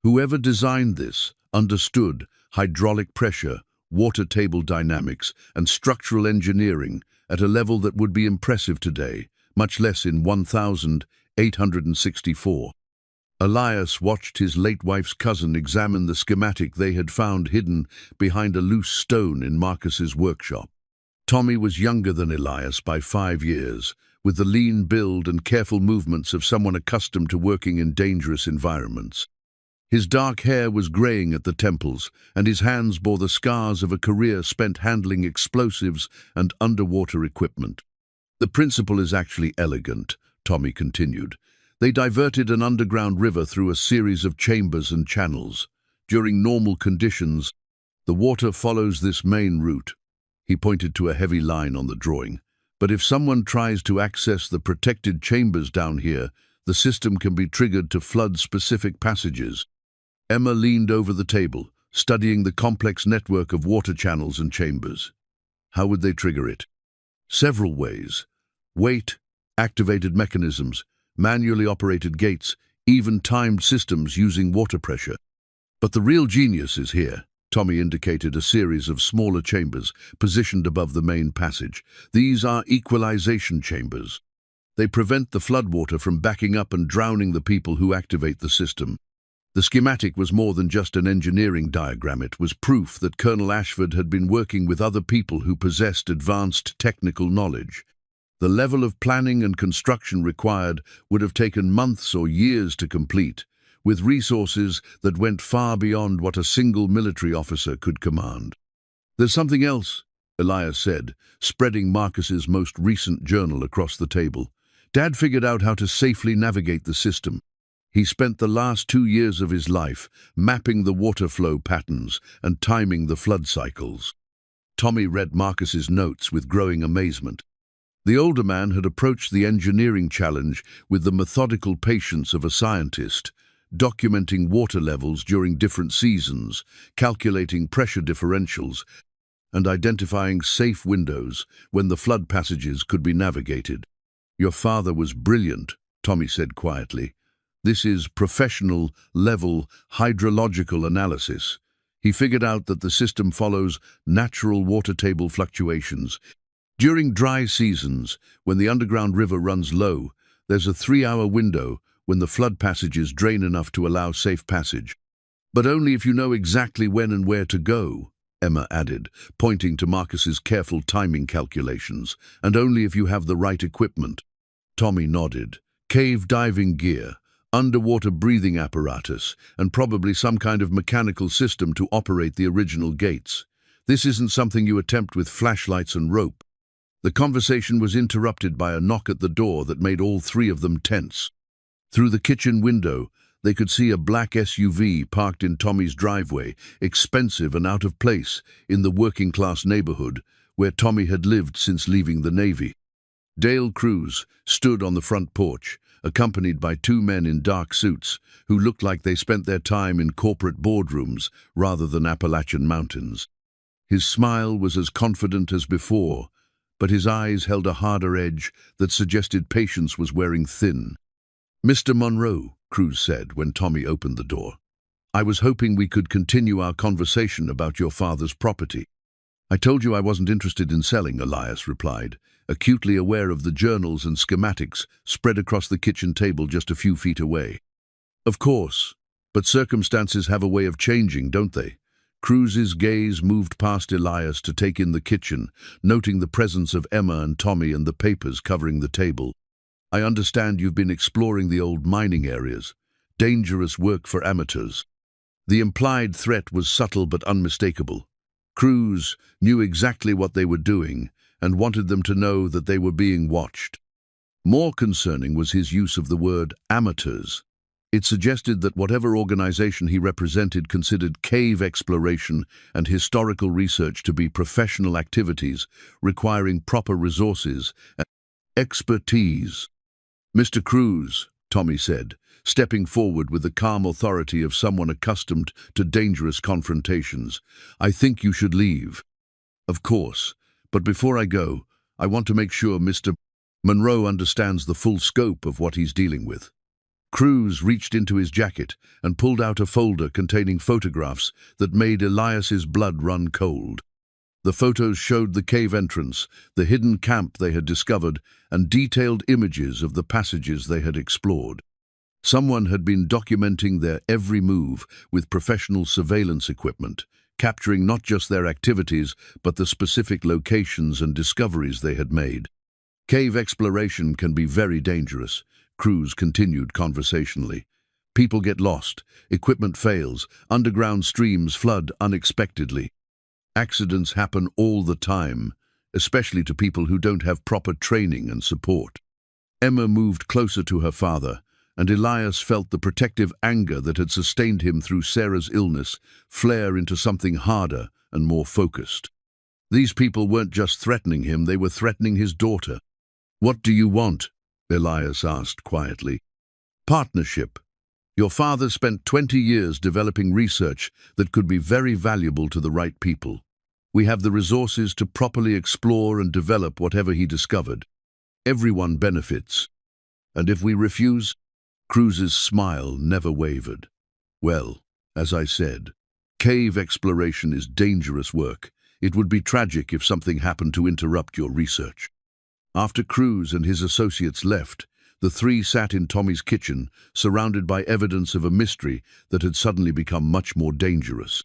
"Whoever designed this understood hydraulic pressure, water table dynamics, and structural engineering at a level that would be impressive today, much less in 1864. Elias watched his late wife's cousin examine the schematic they had found hidden behind a loose stone in Marcus's workshop. Tommy was younger than Elias by 5 years, with the lean build and careful movements of someone accustomed to working in dangerous environments. His dark hair was graying at the temples, and his hands bore the scars of a career spent handling explosives and underwater equipment. "The principle is actually elegant," Tommy continued. "They diverted an underground river through a series of chambers and channels. During normal conditions, the water follows this main route." He pointed to a heavy line on the drawing. "But if someone tries to access the protected chambers down here, the system can be triggered to flood specific passages." Emma leaned over the table, studying the complex network of water channels and chambers. "How would they trigger it?" "Several ways. Weight, activated mechanisms, manually operated gates, even timed systems using water pressure. But the real genius is here." Tommy indicated a series of smaller chambers positioned above the main passage. "These are equalization chambers. They prevent the floodwater from backing up and drowning the people who activate the system." The schematic was more than just an engineering diagram. It was proof that Colonel Ashford had been working with other people who possessed advanced technical knowledge. The level of planning and construction required would have taken months or years to complete, with resources that went far beyond what a single military officer could command. "There's something else," Elias said, spreading Marcus's most recent journal across the table. "Dad figured out how to safely navigate the system. He spent the last 2 years of his life mapping the water flow patterns and timing the flood cycles." Tommy read Marcus's notes with growing amazement. The older man had approached the engineering challenge with the methodical patience of a scientist, documenting water levels during different seasons, calculating pressure differentials, and identifying safe windows when the flood passages could be navigated. "Your father was brilliant," Tommy said quietly. "This is professional-level hydrological analysis. He figured out that the system follows natural water table fluctuations. During dry seasons, when the underground river runs low, there's a 3-hour window when the flood passages drain enough to allow safe passage. But only if you know exactly when and where to go, Emma added, pointing to Marcus's careful timing calculations, and only if you have the right equipment. Tommy nodded. Cave diving gear, underwater breathing apparatus, and probably some kind of mechanical system to operate the original gates. This isn't something you attempt with flashlights and rope. The conversation was interrupted by a knock at the door that made all three of them tense. Through the kitchen window, they could see a black SUV parked in Tommy's driveway, expensive and out of place in the working-class neighborhood where Tommy had lived since leaving the Navy. Dale Cruz stood on the front porch, accompanied by two men in dark suits who looked like they spent their time in corporate boardrooms rather than Appalachian mountains. His smile was as confident as before, but his eyes held a harder edge that suggested patience was wearing thin. "Mr. Monroe," Cruz said when Tommy opened the door, "I was hoping we could continue our conversation about your father's property." "I told you I wasn't interested in selling," Elias replied, acutely aware of the journals and schematics spread across the kitchen table just a few feet away. "Of course, but circumstances have a way of changing, don't they?" Cruz's gaze moved past Elias to take in the kitchen, noting the presence of Emma and Tommy and the papers covering the table. "I understand you've been exploring the old mining areas. Dangerous work for amateurs." The implied threat was subtle but unmistakable. Cruz knew exactly what they were doing and wanted them to know that they were being watched. More concerning was his use of the word amateurs. It suggested that whatever organization he represented considered cave exploration and historical research to be professional activities requiring proper resources and expertise. "Mr. Cruz," Tommy said, stepping forward with the calm authority of someone accustomed to dangerous confrontations, "I think you should leave." "Of course, but before I go, I want to make sure Mr. Monroe understands the full scope of what he's dealing with." Cruz reached into his jacket and pulled out a folder containing photographs that made Elias's blood run cold. The photos showed the cave entrance, the hidden camp they had discovered, and detailed images of the passages they had explored. Someone had been documenting their every move with professional surveillance equipment, capturing not just their activities, but the specific locations and discoveries they had made. "Cave exploration can be very dangerous," Cruz continued conversationally. "People get lost, equipment fails, underground streams flood unexpectedly. Accidents happen all the time, especially to people who don't have proper training and support." Emma moved closer to her father, and Elias felt the protective anger that had sustained him through Sarah's illness flare into something harder and more focused. These people weren't just threatening him, they were threatening his daughter. "What do you want?" Elias asked quietly. "Partnership. Your father spent 20 years developing research that could be very valuable to the right people. We have the resources to properly explore and develop whatever he discovered. Everyone benefits. And if we refuse?" Cruz's smile never wavered. "Well, as I said, cave exploration is dangerous work. It would be tragic if something happened to interrupt your research." After Cruz and his associates left, the three sat in Tommy's kitchen, surrounded by evidence of a mystery that had suddenly become much more dangerous.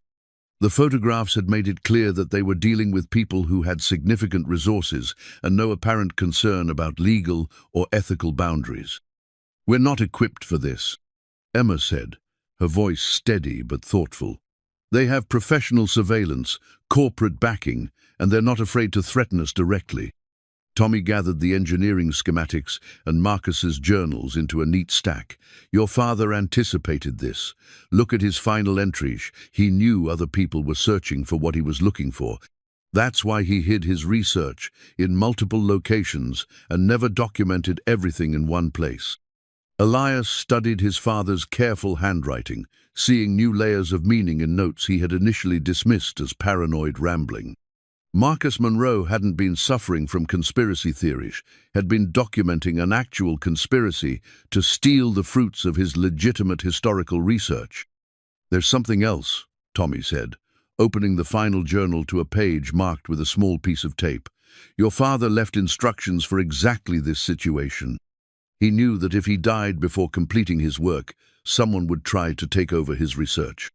The photographs had made it clear that they were dealing with people who had significant resources and no apparent concern about legal or ethical boundaries. "We're not equipped for this," Emma said, her voice steady but thoughtful. "They have professional surveillance, corporate backing, and they're not afraid to threaten us directly." Tommy gathered the engineering schematics and Marcus's journals into a neat stack. "Your father anticipated this. Look at his final entries. He knew other people were searching for what he was looking for. That's why he hid his research in multiple locations and never documented everything in one place." Elias studied his father's careful handwriting, seeing new layers of meaning in notes he had initially dismissed as paranoid rambling. Marcus Monroe hadn't been suffering from conspiracy theories, had been documenting an actual conspiracy to steal the fruits of his legitimate historical research. "There's something else," Tommy said, opening the final journal to a page marked with a small piece of tape. Your father left instructions for exactly this situation. He knew that if he died before completing his work, someone would try to take over his research.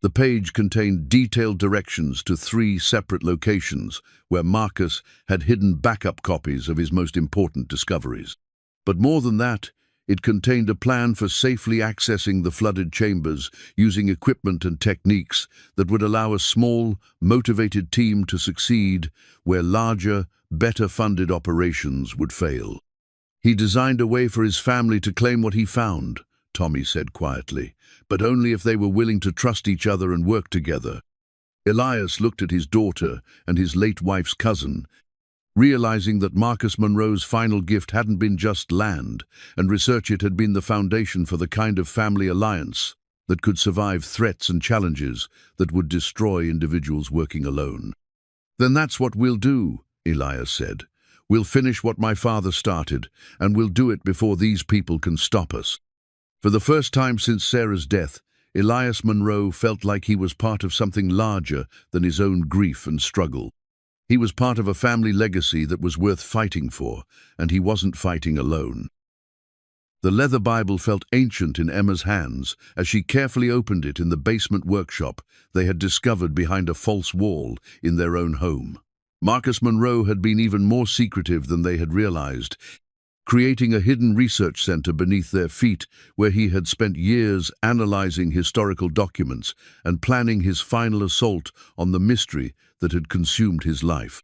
The page contained detailed directions to 3 separate locations where Marcus had hidden backup copies of his most important discoveries. But more than that, it contained a plan for safely accessing the flooded chambers using equipment and techniques that would allow a small, motivated team to succeed where larger, better-funded operations would fail. He designed a way for his family to claim what he found, Tommy said quietly, but only if they were willing to trust each other and work together. Elias looked at his daughter and his late wife's cousin, realizing that Marcus Monroe's final gift hadn't been just land, and research it had been the foundation for the kind of family alliance that could survive threats and challenges that would destroy individuals working alone. "Then that's what we'll do," Elias said. "We'll finish what my father started, and we'll do it before these people can stop us." For the first time since Sarah's death, Elias Monroe felt like he was part of something larger than his own grief and struggle. He was part of a family legacy that was worth fighting for, and he wasn't fighting alone. The leather Bible felt ancient in Emma's hands as she carefully opened it in the basement workshop they had discovered behind a false wall in their own home. Marcus Monroe had been even more secretive than they had realized, creating a hidden research center beneath their feet where he had spent years analyzing historical documents and planning his final assault on the mystery that had consumed his life.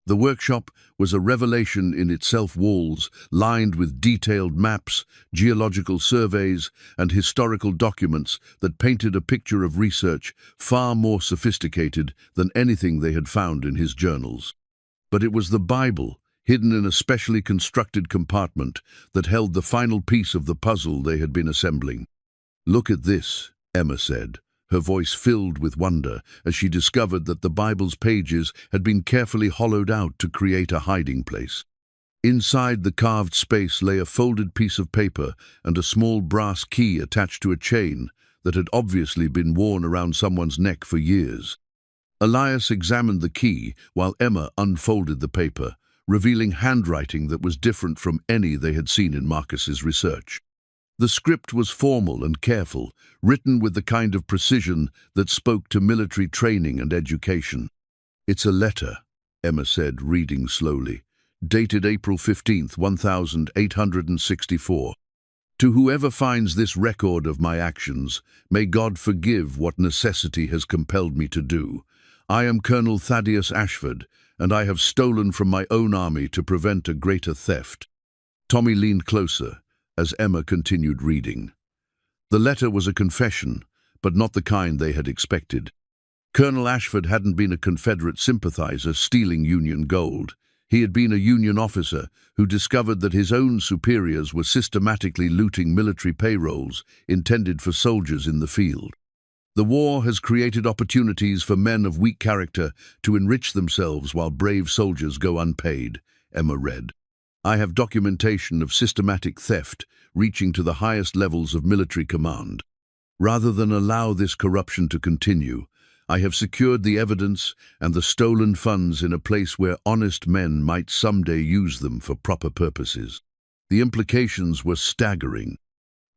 The workshop was a revelation in itself, walls lined with detailed maps, geological surveys, and historical documents that painted a picture of research far more sophisticated than anything they had found in his journals. But it was the Bible, hidden in a specially constructed compartment, that held the final piece of the puzzle they had been assembling. "Look at this," Emma said, her voice filled with wonder as she discovered that the Bible's pages had been carefully hollowed out to create a hiding place. Inside the carved space lay a folded piece of paper and a small brass key attached to a chain that had obviously been worn around someone's neck for years. Elias examined the key while Emma unfolded the paper, revealing handwriting that was different from any they had seen in Marcus's research. The script was formal and careful, written with the kind of precision that spoke to military training and education. "It's a letter," Emma said, reading slowly, "dated April 15th, 1864. To whoever finds this record of my actions, may God forgive what necessity has compelled me to do. I am Colonel Thaddeus Ashford, and I have stolen from my own army to prevent a greater theft." Tommy leaned closer as Emma continued reading. The letter was a confession, but not the kind they had expected. Colonel Ashford hadn't been a Confederate sympathizer stealing Union gold. He had been a Union officer who discovered that his own superiors were systematically looting military payrolls intended for soldiers in the field. "The war has created opportunities for men of weak character to enrich themselves while brave soldiers go unpaid," Emma read. "I have documentation of systematic theft reaching to the highest levels of military command. Rather than allow this corruption to continue, I have secured the evidence and the stolen funds in a place where honest men might someday use them for proper purposes." The implications were staggering.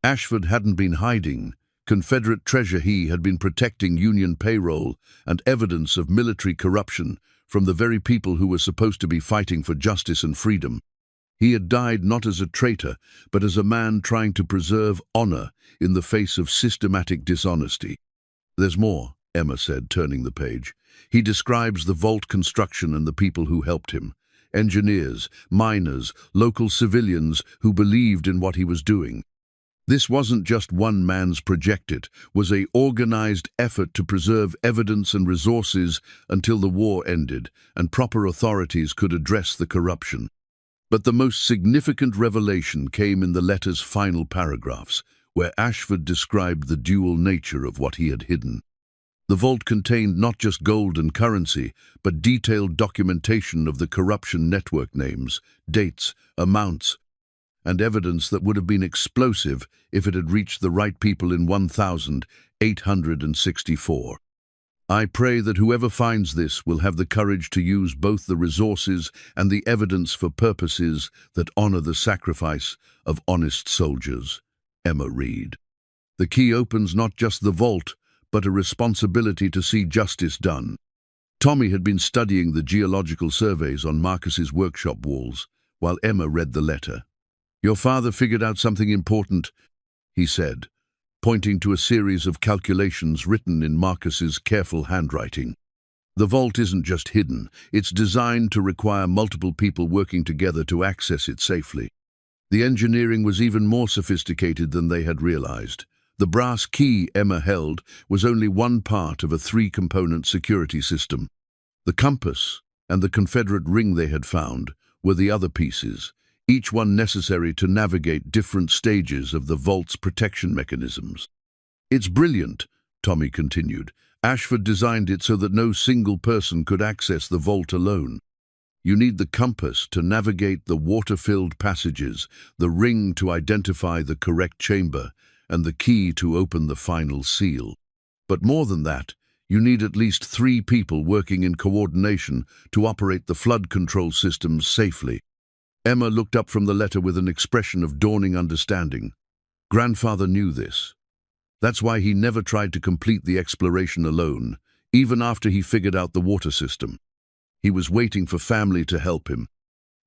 Ashford hadn't been hiding. Confederate treasure he had been protecting Union payroll and evidence of military corruption from the very people who were supposed to be fighting for justice and freedom. He had died not as a traitor, but as a man trying to preserve honor in the face of systematic dishonesty. "There's more," Emma said, turning the page. "He describes the vault construction and the people who helped him. Engineers, miners, local civilians who believed in what he was doing. This wasn't just one man's project, it was an organized effort to preserve evidence and resources until the war ended and proper authorities could address the corruption." But the most significant revelation came in the letter's final paragraphs, where Ashford described the dual nature of what he had hidden. The vault contained not just gold and currency, but detailed documentation of the corruption network names, dates, amounts, and evidence that would have been explosive if it had reached the right people in 1864. I pray that whoever finds this will have the courage to use both the resources and the evidence for purposes that honor the sacrifice of honest soldiers. Emma Reed. The key opens not just the vault, but a responsibility to see justice done. Tommy had been studying the geological surveys on Marcus's workshop walls, while Emma read the letter. "Your father figured out something important," he said, pointing to a series of calculations written in Marcus's careful handwriting. "The vault isn't just hidden, it's designed to require multiple people working together to access it safely. The engineering was even more sophisticated than they had realized. The brass key Emma held was only one part of a three-component security system. The compass and the Confederate ring they had found were the other pieces, each one necessary to navigate different stages of the vault's protection mechanisms. "It's brilliant," Tommy continued. "Ashford designed it so that no single person could access the vault alone. You need the compass to navigate the water-filled passages, the ring to identify the correct chamber, and the key to open the final seal. But more than that, you need at least 3 people working in coordination to operate the flood control systems safely." Emma looked up from the letter with an expression of dawning understanding. Grandfather knew this. That's why he never tried to complete the exploration alone, even after he figured out the water system. He was waiting for family to help him.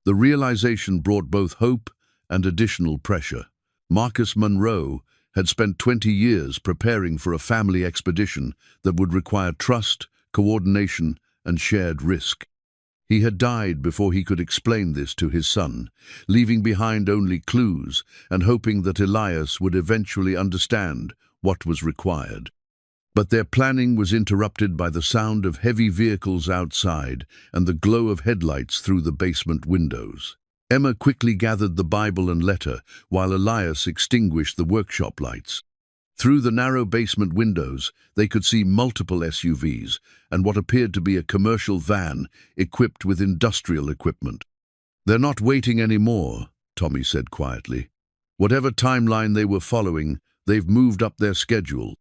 The realization brought both hope and additional pressure. Marcus Monroe had spent 20 years preparing for a family expedition that would require trust, coordination, and shared risk. He had died before he could explain this to his son, leaving behind only clues and hoping that Elias would eventually understand what was required. But their planning was interrupted by the sound of heavy vehicles outside and the glow of headlights through the basement windows. Emma quickly gathered the Bible and letter, while Elias extinguished the workshop lights. Through the narrow basement windows, they could see multiple SUVs and what appeared to be a commercial van equipped with industrial equipment. "They're not waiting anymore," Tommy said quietly. "Whatever timeline they were following, they've moved up their schedule."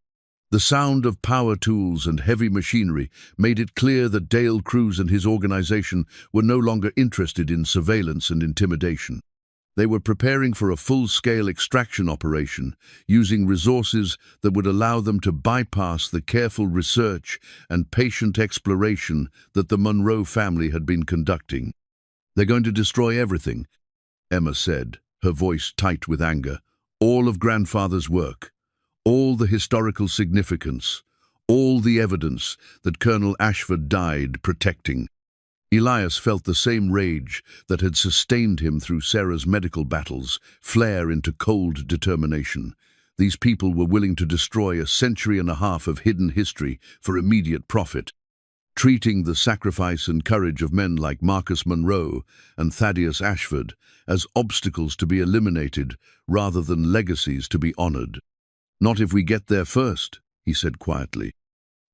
The sound of power tools and heavy machinery made it clear that Dale Cruz and his organization were no longer interested in surveillance and intimidation. They were preparing for a full-scale extraction operation, using resources that would allow them to bypass the careful research and patient exploration that the Monroe family had been conducting. "They're going to destroy everything," Emma said, her voice tight with anger. "All of Grandfather's work. All the historical significance, all the evidence that Colonel Ashford died protecting." Elias felt the same rage that had sustained him through Sarah's medical battles flare into cold determination. These people were willing to destroy a century and a half of hidden history for immediate profit, treating the sacrifice and courage of men like Marcus Monroe and Thaddeus Ashford as obstacles to be eliminated rather than legacies to be honored. "Not if we get there first," he said quietly.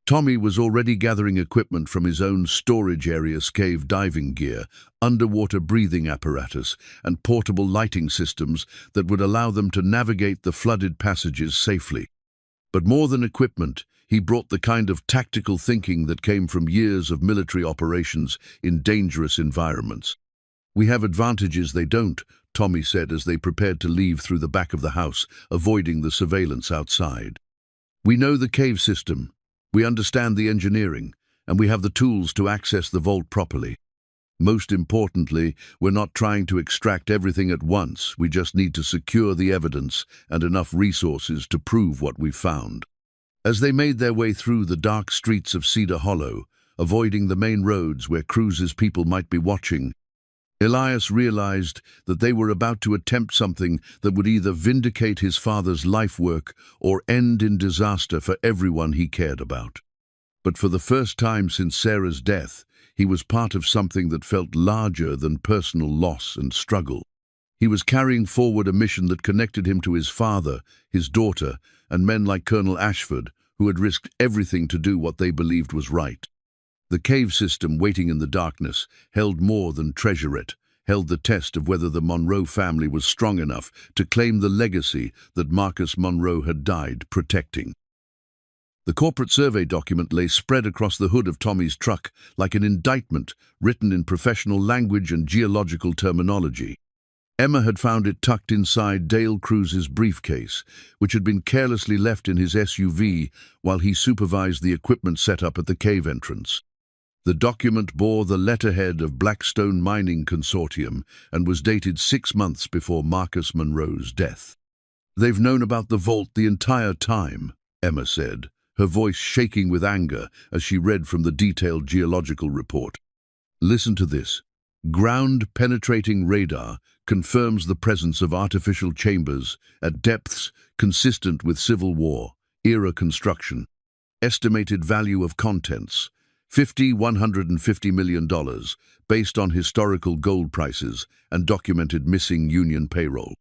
Tommy was already gathering equipment from his own storage area's cave diving gear, underwater breathing apparatus, and portable lighting systems that would allow them to navigate the flooded passages safely. But more than equipment, he brought the kind of tactical thinking that came from years of military operations in dangerous environments. "We have advantages they don't," Tommy said as they prepared to leave through the back of the house, avoiding the surveillance outside. "We know the cave system, we understand the engineering, and we have the tools to access the vault properly. Most importantly, we're not trying to extract everything at once, we just need to secure the evidence and enough resources to prove what we've found." As they made their way through the dark streets of Cedar Hollow, avoiding the main roads where Cruz's people might be watching, Elias realized that they were about to attempt something that would either vindicate his father's life work or end in disaster for everyone he cared about. But for the first time since Sarah's death, he was part of something that felt larger than personal loss and struggle. He was carrying forward a mission that connected him to his father, his daughter, and men like Colonel Ashford, who had risked everything to do what they believed was right. The cave system waiting in the darkness held more than treasure. It held the test of whether the Monroe family was strong enough to claim the legacy that Marcus Monroe had died protecting. The corporate survey document lay spread across the hood of Tommy's truck like an indictment written in professional language and geological terminology. Emma had found it tucked inside Dale Cruz's briefcase, which had been carelessly left in his SUV while he supervised the equipment setup at the cave entrance. The document bore the letterhead of Blackstone Mining Consortium and was dated 6 months before Marcus Monroe's death. "They've known about the vault the entire time," Emma said, her voice shaking with anger as she read from the detailed geological report. "Listen to this. Ground-penetrating radar confirms the presence of artificial chambers at depths consistent with Civil War-era construction. Estimated value of contents, $150 million, based on historical gold prices and documented missing union payroll."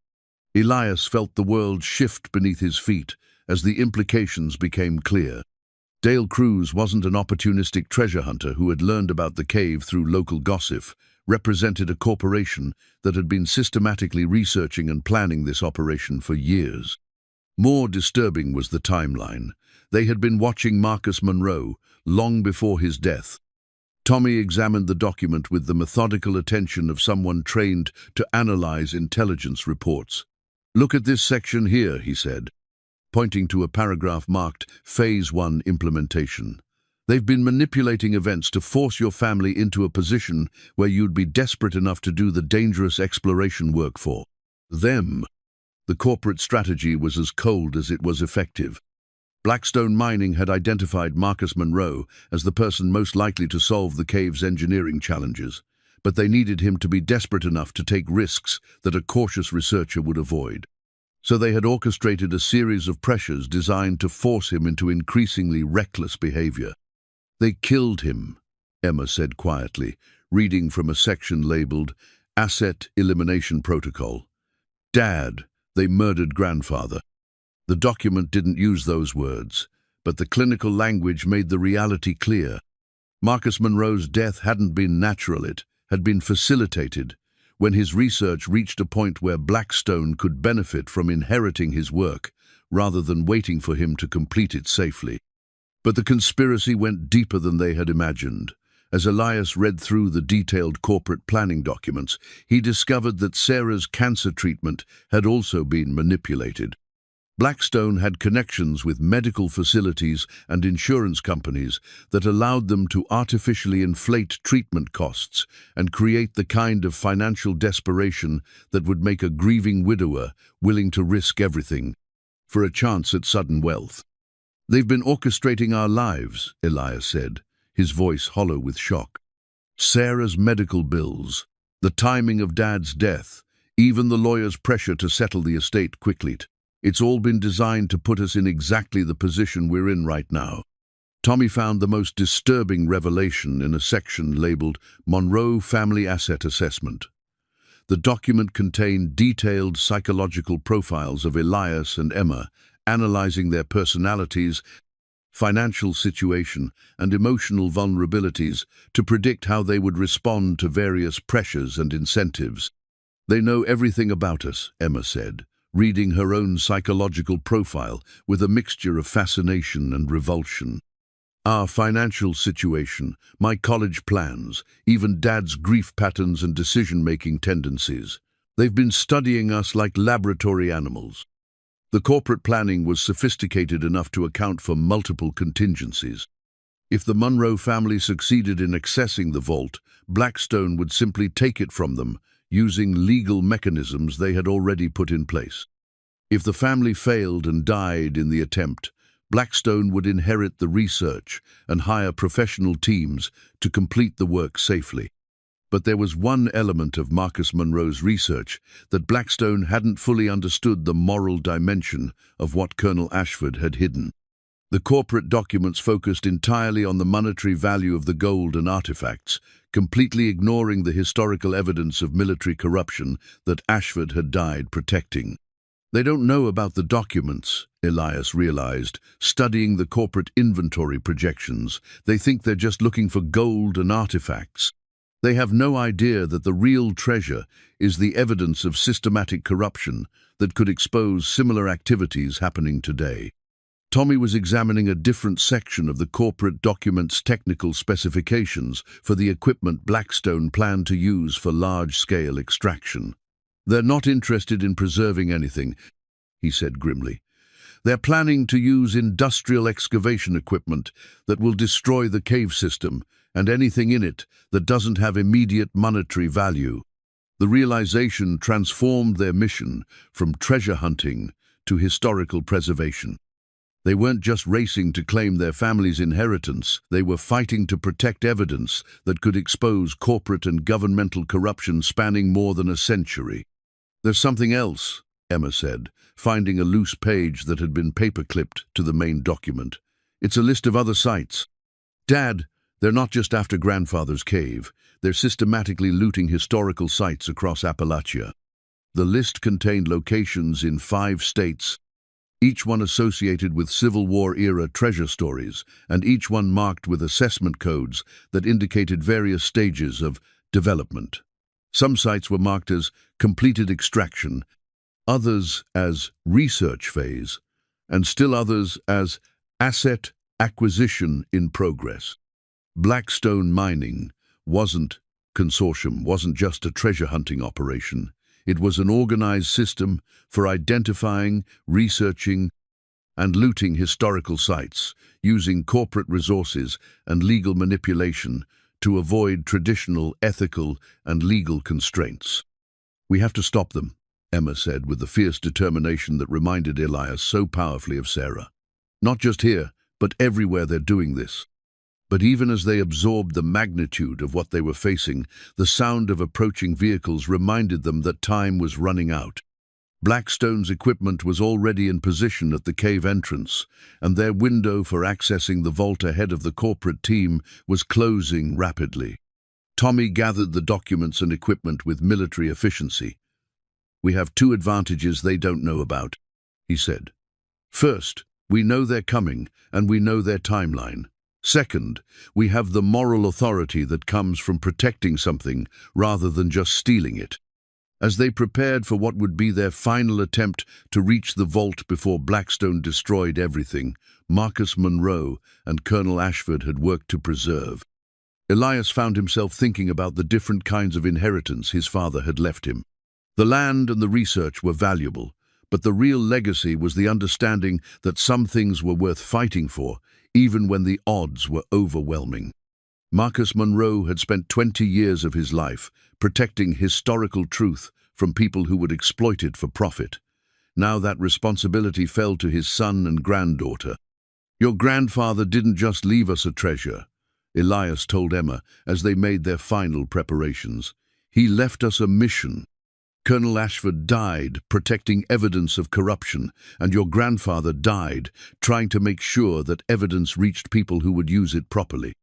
Elias felt the world shift beneath his feet as the implications became clear. Dale Cruz wasn't an opportunistic treasure hunter who had learned about the cave through local gossip, represented a corporation that had been systematically researching and planning this operation for years. More disturbing was the timeline. They had been watching Marcus Monroe long before his death. Tommy examined the document with the methodical attention of someone trained to analyze intelligence reports. "Look at this section here," he said, pointing to a paragraph marked Phase 1 Implementation. "They've been manipulating events to force your family into a position where you'd be desperate enough to do the dangerous exploration work for them." The corporate strategy was as cold as it was effective. Blackstone Mining had identified Marcus Monroe as the person most likely to solve the cave's engineering challenges, but they needed him to be desperate enough to take risks that a cautious researcher would avoid. So they had orchestrated a series of pressures designed to force him into increasingly reckless behavior. "They killed him," Emma said quietly, reading from a section labeled Asset Elimination Protocol. "Dad, they murdered grandfather." The document didn't use those words, but the clinical language made the reality clear. Marcus Monroe's death hadn't been natural, it had been facilitated. When his research reached a point where Blackstone could benefit from inheriting his work, rather than waiting for him to complete it safely. But the conspiracy went deeper than they had imagined. As Elias read through the detailed corporate planning documents, he discovered that Sarah's cancer treatment had also been manipulated. Blackstone had connections with medical facilities and insurance companies that allowed them to artificially inflate treatment costs and create the kind of financial desperation that would make a grieving widower willing to risk everything for a chance at sudden wealth. "They've been orchestrating our lives," Elias said, his voice hollow with shock. "Sarah's medical bills, the timing of Dad's death, even the lawyer's pressure to settle the estate quickly. It's all been designed to put us in exactly the position we're in right now." Tommy found the most disturbing revelation in a section labeled Monroe Family Asset Assessment. The document contained detailed psychological profiles of Elias and Emma, analyzing their personalities, financial situation, and emotional vulnerabilities to predict how they would respond to various pressures and incentives. "They know everything about us," Emma said, reading her own psychological profile with a mixture of fascination and revulsion. "Our financial situation, my college plans, even Dad's grief patterns and decision-making tendencies. They've been studying us like laboratory animals." The corporate planning was sophisticated enough to account for multiple contingencies. If the Monroe family succeeded in accessing the vault, Blackstone would simply take it from them, using legal mechanisms they had already put in place. If the family failed and died in the attempt, Blackstone would inherit the research and hire professional teams to complete the work safely. But there was one element of Marcus Monroe's research that Blackstone hadn't fully understood: the moral dimension of what Colonel Ashford had hidden. The corporate documents focused entirely on the monetary value of the gold and artifacts, completely ignoring the historical evidence of military corruption that Ashford had died protecting. "They don't know about the documents," Elias realized, studying the corporate inventory projections. "They think they're just looking for gold and artifacts. They have no idea that the real treasure is the evidence of systematic corruption that could expose similar activities happening today." Tommy was examining a different section of the corporate document's technical specifications for the equipment Blackstone planned to use for large-scale extraction. "They're not interested in preserving anything," he said grimly. "They're planning to use industrial excavation equipment that will destroy the cave system and anything in it that doesn't have immediate monetary value." The realization transformed their mission from treasure hunting to historical preservation. They weren't just racing to claim their family's inheritance, they were fighting to protect evidence that could expose corporate and governmental corruption spanning more than a century. "There's something else," Emma said, finding a loose page that had been paper-clipped to the main document. "It's a list of other sites." "Dad, they're not just after Grandfather's Cave. They're systematically looting historical sites across Appalachia." The list contained locations in 5 states, each one associated with Civil War-era treasure stories, and each one marked with assessment codes that indicated various stages of development. Some sites were marked as completed extraction, others as research phase, and still others as asset acquisition in progress. Blackstone Mining Consortium wasn't just a treasure hunting operation. It was an organized system for identifying, researching, and looting historical sites, using corporate resources and legal manipulation to avoid traditional ethical and legal constraints. "We have to stop them," Emma said with the fierce determination that reminded Elias so powerfully of Sarah. "Not just here, but everywhere they're doing this." But even as they absorbed the magnitude of what they were facing, the sound of approaching vehicles reminded them that time was running out. Blackstone's equipment was already in position at the cave entrance, and their window for accessing the vault ahead of the corporate team was closing rapidly. Tommy gathered the documents and equipment with military efficiency. "We have 2 advantages they don't know about," he said. "First, we know they're coming, and we know their timeline. Second, we have the moral authority that comes from protecting something rather than just stealing it." As they prepared for what would be their final attempt to reach the vault before Blackstone destroyed everything, Marcus Monroe and Colonel Ashford had worked to preserve. Elias found himself thinking about the different kinds of inheritance his father had left him. The land and the research were valuable, but the real legacy was the understanding that some things were worth fighting for, even when the odds were overwhelming. Marcus Monroe had spent 20 years of his life protecting historical truth from people who would exploit it for profit. Now that responsibility fell to his son and granddaughter. "Your grandfather didn't just leave us a treasure," Elias told Emma as they made their final preparations. "He left us a mission. Colonel Ashford died protecting evidence of corruption, and your grandfather died trying to make sure that evidence reached people who would use it properly."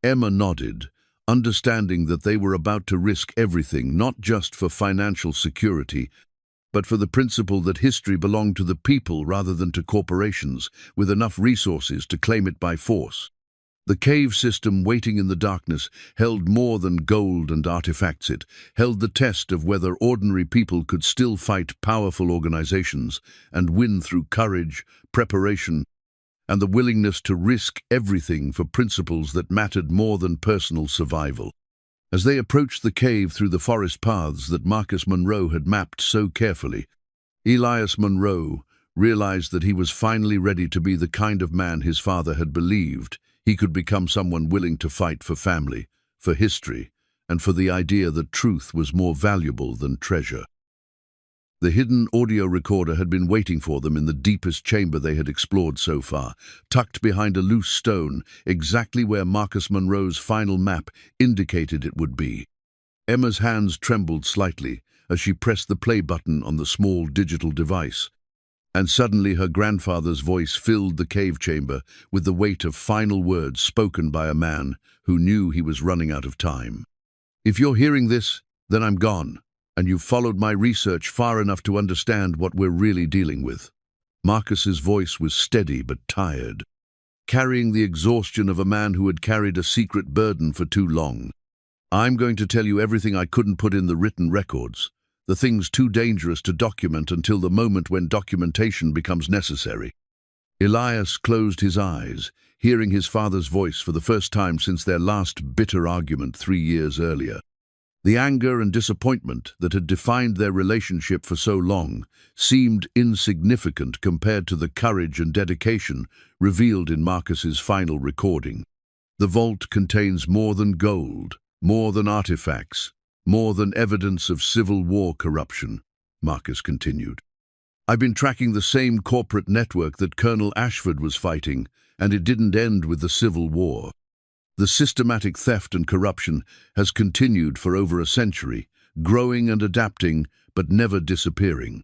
Emma nodded, understanding that they were about to risk everything, not just for financial security, but for the principle that history belonged to the people rather than to corporations, with enough resources to claim it by force. The cave system waiting in the darkness held more than gold and artifacts. It held the test of whether ordinary people could still fight powerful organizations and win through courage, preparation, and the willingness to risk everything for principles that mattered more than personal survival. As they approached the cave through the forest paths that Marcus Monroe had mapped so carefully, Elias Monroe realized that he was finally ready to be the kind of man his father had believed. He could become someone willing to fight for family, for history, and for the idea that truth was more valuable than treasure. The hidden audio recorder had been waiting for them in the deepest chamber they had explored so far, tucked behind a loose stone, exactly where Marcus Monroe's final map indicated it would be. Emma's hands trembled slightly as she pressed the play button on the small digital device, and suddenly her grandfather's voice filled the cave chamber with the weight of final words spoken by a man who knew he was running out of time. "If you're hearing this, then I'm gone, and you've followed my research far enough to understand what we're really dealing with." Marcus's voice was steady but tired, carrying the exhaustion of a man who had carried a secret burden for too long. "I'm going to tell you everything I couldn't put in the written records. The things too dangerous to document until the moment when documentation becomes necessary." Elias closed his eyes, hearing his father's voice for the first time since their last bitter argument 3 years earlier. The anger and disappointment that had defined their relationship for so long seemed insignificant compared to the courage and dedication revealed in Marcus's final recording. The vault contains more than gold, more than artifacts, more than evidence of Civil War corruption, Marcus continued. I've been tracking the same corporate network that Colonel Ashford was fighting, and it didn't end with the Civil War. The systematic theft and corruption has continued for over a century, growing and adapting, but never disappearing.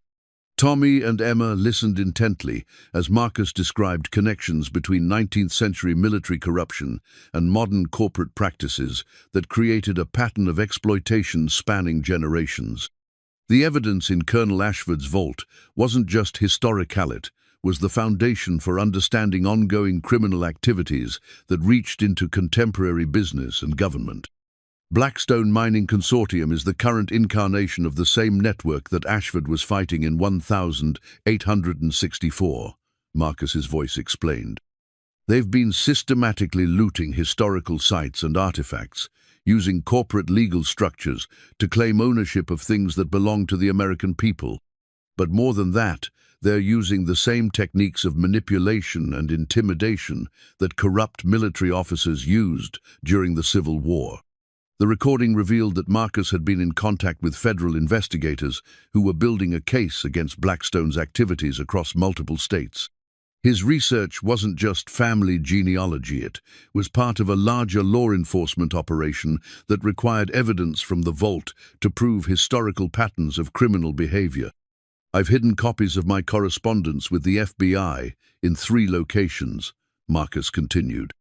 Tommy and Emma listened intently as Marcus described connections between 19th-century military corruption and modern corporate practices that created a pattern of exploitation spanning generations. The evidence in Colonel Ashford's vault wasn't just historical, it was the foundation for understanding ongoing criminal activities that reached into contemporary business and government. Blackstone Mining Consortium is the current incarnation of the same network that Ashford was fighting in 1864, Marcus's voice explained. They've been systematically looting historical sites and artifacts, using corporate legal structures to claim ownership of things that belong to the American people. But more than that, they're using the same techniques of manipulation and intimidation that corrupt military officers used during the Civil War. The recording revealed that Marcus had been in contact with federal investigators who were building a case against Blackstone's activities across multiple states. His research wasn't just family genealogy, it was part of a larger law enforcement operation that required evidence from the vault to prove historical patterns of criminal behavior. I've hidden copies of my correspondence with the FBI in 3 locations, Marcus continued.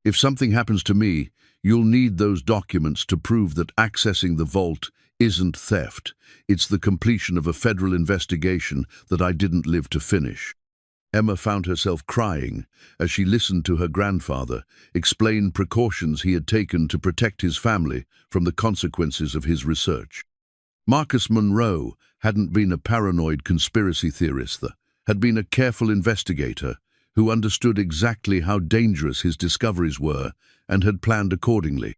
If something happens to me, you'll need those documents to prove that accessing the vault isn't theft. It's the completion of a federal investigation that I didn't live to finish. Emma found herself crying as she listened to her grandfather explain precautions he had taken to protect his family from the consequences of his research. Marcus Monroe hadn't been a paranoid conspiracy theorist, had been a careful investigator who understood exactly how dangerous his discoveries were and had planned accordingly.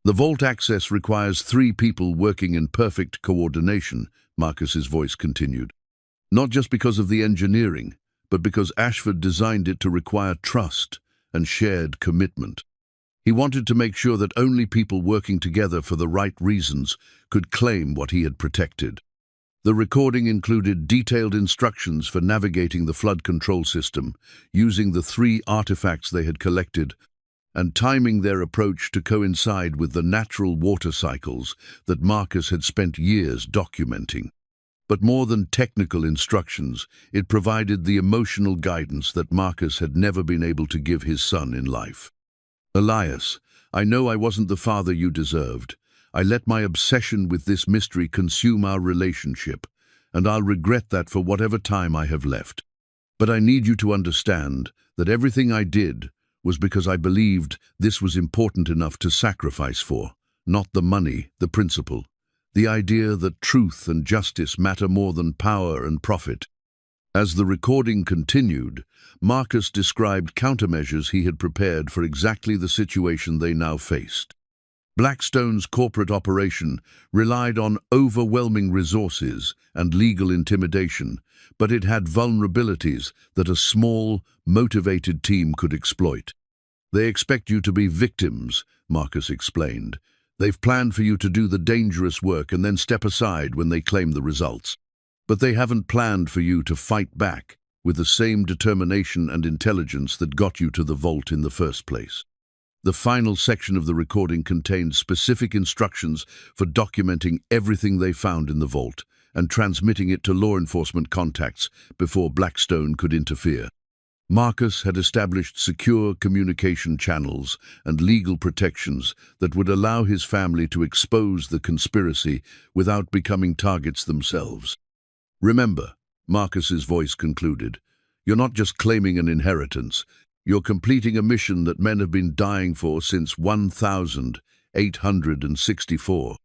The vault access requires 3 people working in perfect coordination, Marcus's voice continued. Not just because of the engineering, but because Ashford designed it to require trust and shared commitment. He wanted to make sure that only people working together for the right reasons could claim what he had protected. The recording included detailed instructions for navigating the flood control system, using the 3 artifacts they had collected, and timing their approach to coincide with the natural water cycles that Marcus had spent years documenting. But more than technical instructions, it provided the emotional guidance that Marcus had never been able to give his son in life. Elias, I know I wasn't the father you deserved. I let my obsession with this mystery consume our relationship, and I'll regret that for whatever time I have left. But I need you to understand that everything I did was because I believed this was important enough to sacrifice for, not the money, the principle. The idea that truth and justice matter more than power and profit. As the recording continued, Marcus described countermeasures he had prepared for exactly the situation they now faced. Blackstone's corporate operation relied on overwhelming resources and legal intimidation, but it had vulnerabilities that a small, motivated team could exploit. They expect you to be victims, Marcus explained. They've planned for you to do the dangerous work and then step aside when they claim the results. But they haven't planned for you to fight back with the same determination and intelligence that got you to the vault in the first place. The final section of the recording contained specific instructions for documenting everything they found in the vault and transmitting it to law enforcement contacts before Blackstone could interfere. Marcus had established secure communication channels and legal protections that would allow his family to expose the conspiracy without becoming targets themselves. Remember, Marcus's voice concluded, you're not just claiming an inheritance, you're completing a mission that men have been dying for since 1864.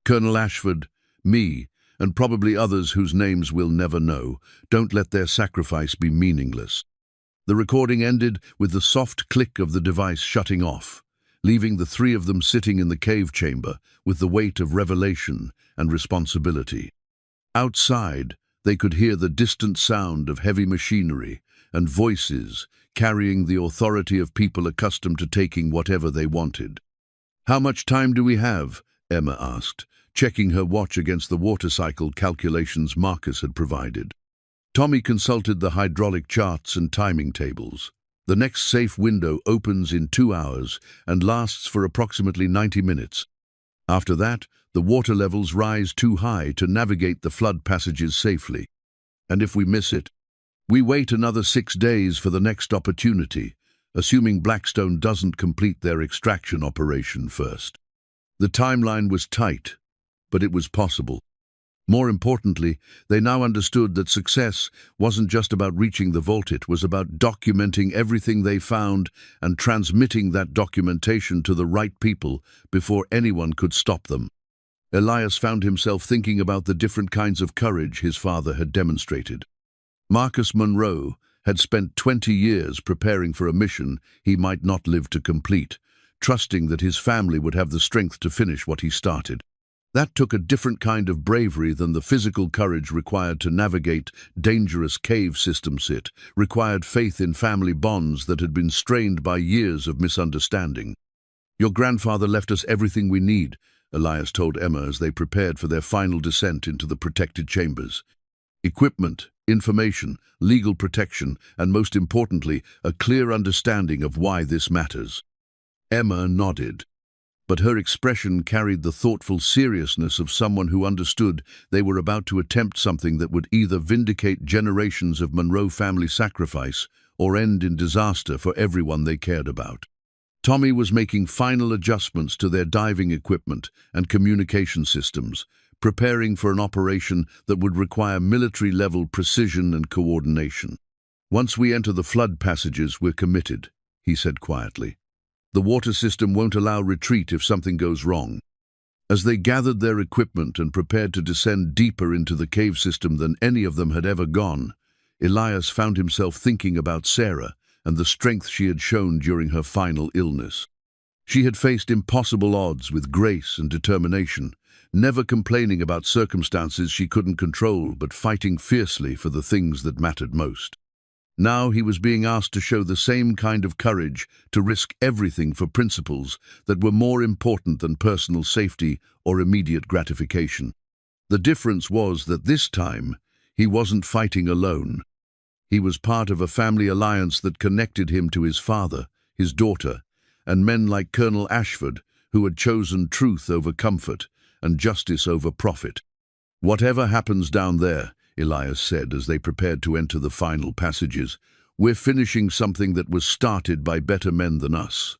Colonel Ashford, me, and probably others whose names we'll never know, don't let their sacrifice be meaningless. The recording ended with the soft click of the device shutting off, leaving the three of them sitting in the cave chamber with the weight of revelation and responsibility. Outside, they could hear the distant sound of heavy machinery and voices carrying the authority of people accustomed to taking whatever they wanted. "How much time do we have?" Emma asked, checking her watch against the water cycle calculations Marcus had provided. Tommy consulted the hydraulic charts and timing tables. "The next safe window opens in 2 hours and lasts for approximately 90 minutes. After that, the water levels rise too high to navigate the flood passages safely. And if we miss it, we wait another 6 days for the next opportunity, assuming Blackstone doesn't complete their extraction operation first." The timeline was tight, but it was possible. More importantly, they now understood that success wasn't just about reaching the vault, it was about documenting everything they found and transmitting that documentation to the right people before anyone could stop them. Elias found himself thinking about the different kinds of courage his father had demonstrated. Marcus Monroe had spent 20 years preparing for a mission he might not live to complete, trusting that his family would have the strength to finish what he started. That took a different kind of bravery than the physical courage required to navigate dangerous cave systems. It required faith in family bonds that had been strained by years of misunderstanding. "Your grandfather left us everything we need," Elias told Emma as they prepared for their final descent into the protected chambers. "Equipment, information, legal protection, and most importantly, a clear understanding of why this matters." Emma nodded, but her expression carried the thoughtful seriousness of someone who understood they were about to attempt something that would either vindicate generations of Monroe family sacrifice or end in disaster for everyone they cared about. Tommy was making final adjustments to their diving equipment and communication systems, preparing for an operation that would require military-level precision and coordination. "Once we enter the flood passages, we're committed," he said quietly. "The water system won't allow retreat if something goes wrong." As they gathered their equipment and prepared to descend deeper into the cave system than any of them had ever gone, Elias found himself thinking about Sarah and the strength she had shown during her final illness. She had faced impossible odds with grace and determination, never complaining about circumstances she couldn't control, but fighting fiercely for the things that mattered most. Now he was being asked to show the same kind of courage, to risk everything for principles that were more important than personal safety or immediate gratification. The difference was that this time, he wasn't fighting alone. He was part of a family alliance that connected him to his father, his daughter, and men like Colonel Ashford, who had chosen truth over comfort and justice over profit. "Whatever happens down there," Elias said as they prepared to enter the final passages, "we're finishing something that was started by better men than us.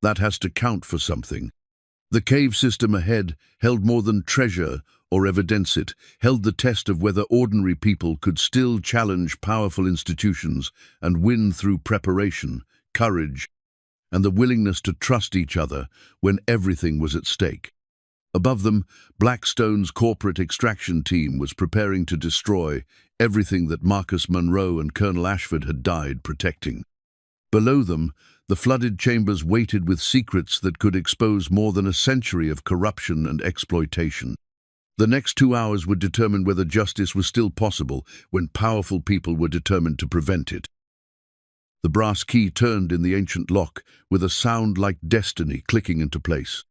That has to count for something." The cave system ahead held more than treasure or evidence. It held the test of whether ordinary people could still challenge powerful institutions and win through preparation, courage, and the willingness to trust each other when everything was at stake. Above them, Blackstone's corporate extraction team was preparing to destroy everything that Marcus Monroe and Colonel Ashford had died protecting. Below them, the flooded chambers waited with secrets that could expose more than a century of corruption and exploitation. The next 2 hours would determine whether justice was still possible when powerful people were determined to prevent it. The brass key turned in the ancient lock with a sound like destiny clicking into place.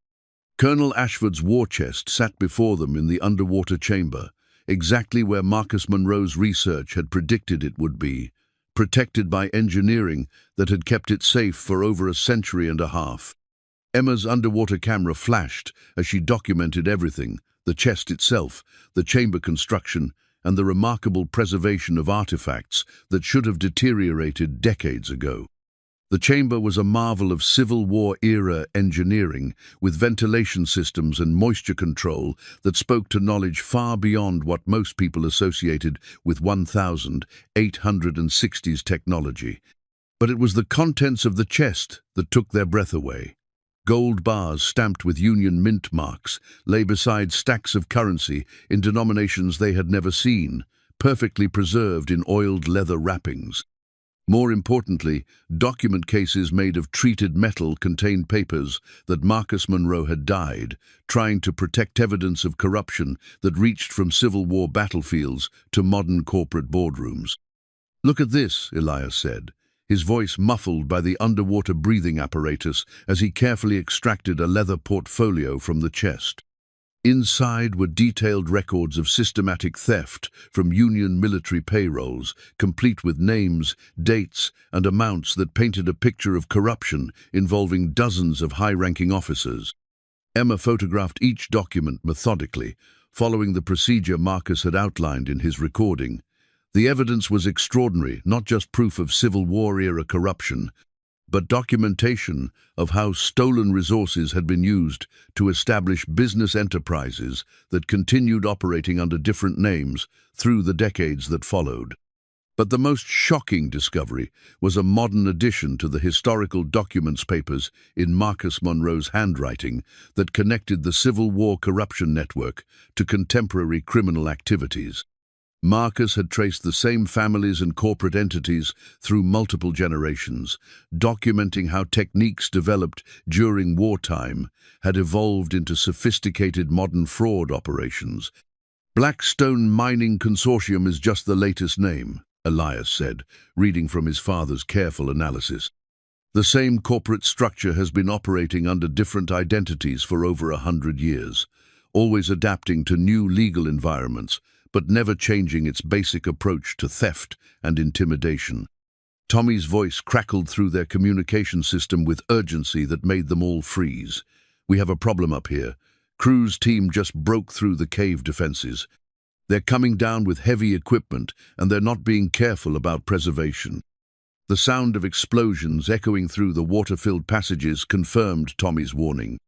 Colonel Ashford's war chest sat before them in the underwater chamber, exactly where Marcus Monroe's research had predicted it would be, protected by engineering that had kept it safe for over a century and a half. Emma's underwater camera flashed as she documented everything: the chest itself, the chamber construction, and the remarkable preservation of artifacts that should have deteriorated decades ago. The chamber was a marvel of Civil War-era engineering, with ventilation systems and moisture control that spoke to knowledge far beyond what most people associated with 1860s technology. But it was the contents of the chest that took their breath away. Gold bars stamped with Union Mint marks lay beside stacks of currency in denominations they had never seen, perfectly preserved in oiled leather wrappings. More importantly, document cases made of treated metal contained papers that Marcus Monroe had died, trying to protect evidence of corruption that reached from Civil War battlefields to modern corporate boardrooms. "Look at this," Elias said, his voice muffled by the underwater breathing apparatus as he carefully extracted a leather portfolio from the chest. Inside were detailed records of systematic theft from Union military payrolls, complete with names, dates, and amounts that painted a picture of corruption involving dozens of high-ranking officers. Emma photographed each document methodically, following the procedure Marcus had outlined in his recording. The evidence was extraordinary, not just proof of Civil War-era corruption, but documentation of how stolen resources had been used to establish business enterprises that continued operating under different names through the decades that followed. But the most shocking discovery was a modern addition to the historical documents papers in Marcus Monroe's handwriting that connected the Civil War corruption network to contemporary criminal activities. Marcus had traced the same families and corporate entities through multiple generations, documenting how techniques developed during wartime had evolved into sophisticated modern fraud operations. "Blackstone Mining Consortium is just the latest name," Elias said, reading from his father's careful analysis. "The same corporate structure has been operating under different identities for over 100 years, always adapting to new legal environments, but never changing its basic approach to theft and intimidation." Tommy's voice crackled through their communication system with urgency that made them all freeze. "We have a problem up here. Crew's team just broke through the cave defenses. They're coming down with heavy equipment, and they're not being careful about preservation." The sound of explosions echoing through the water-filled passages confirmed Tommy's warning.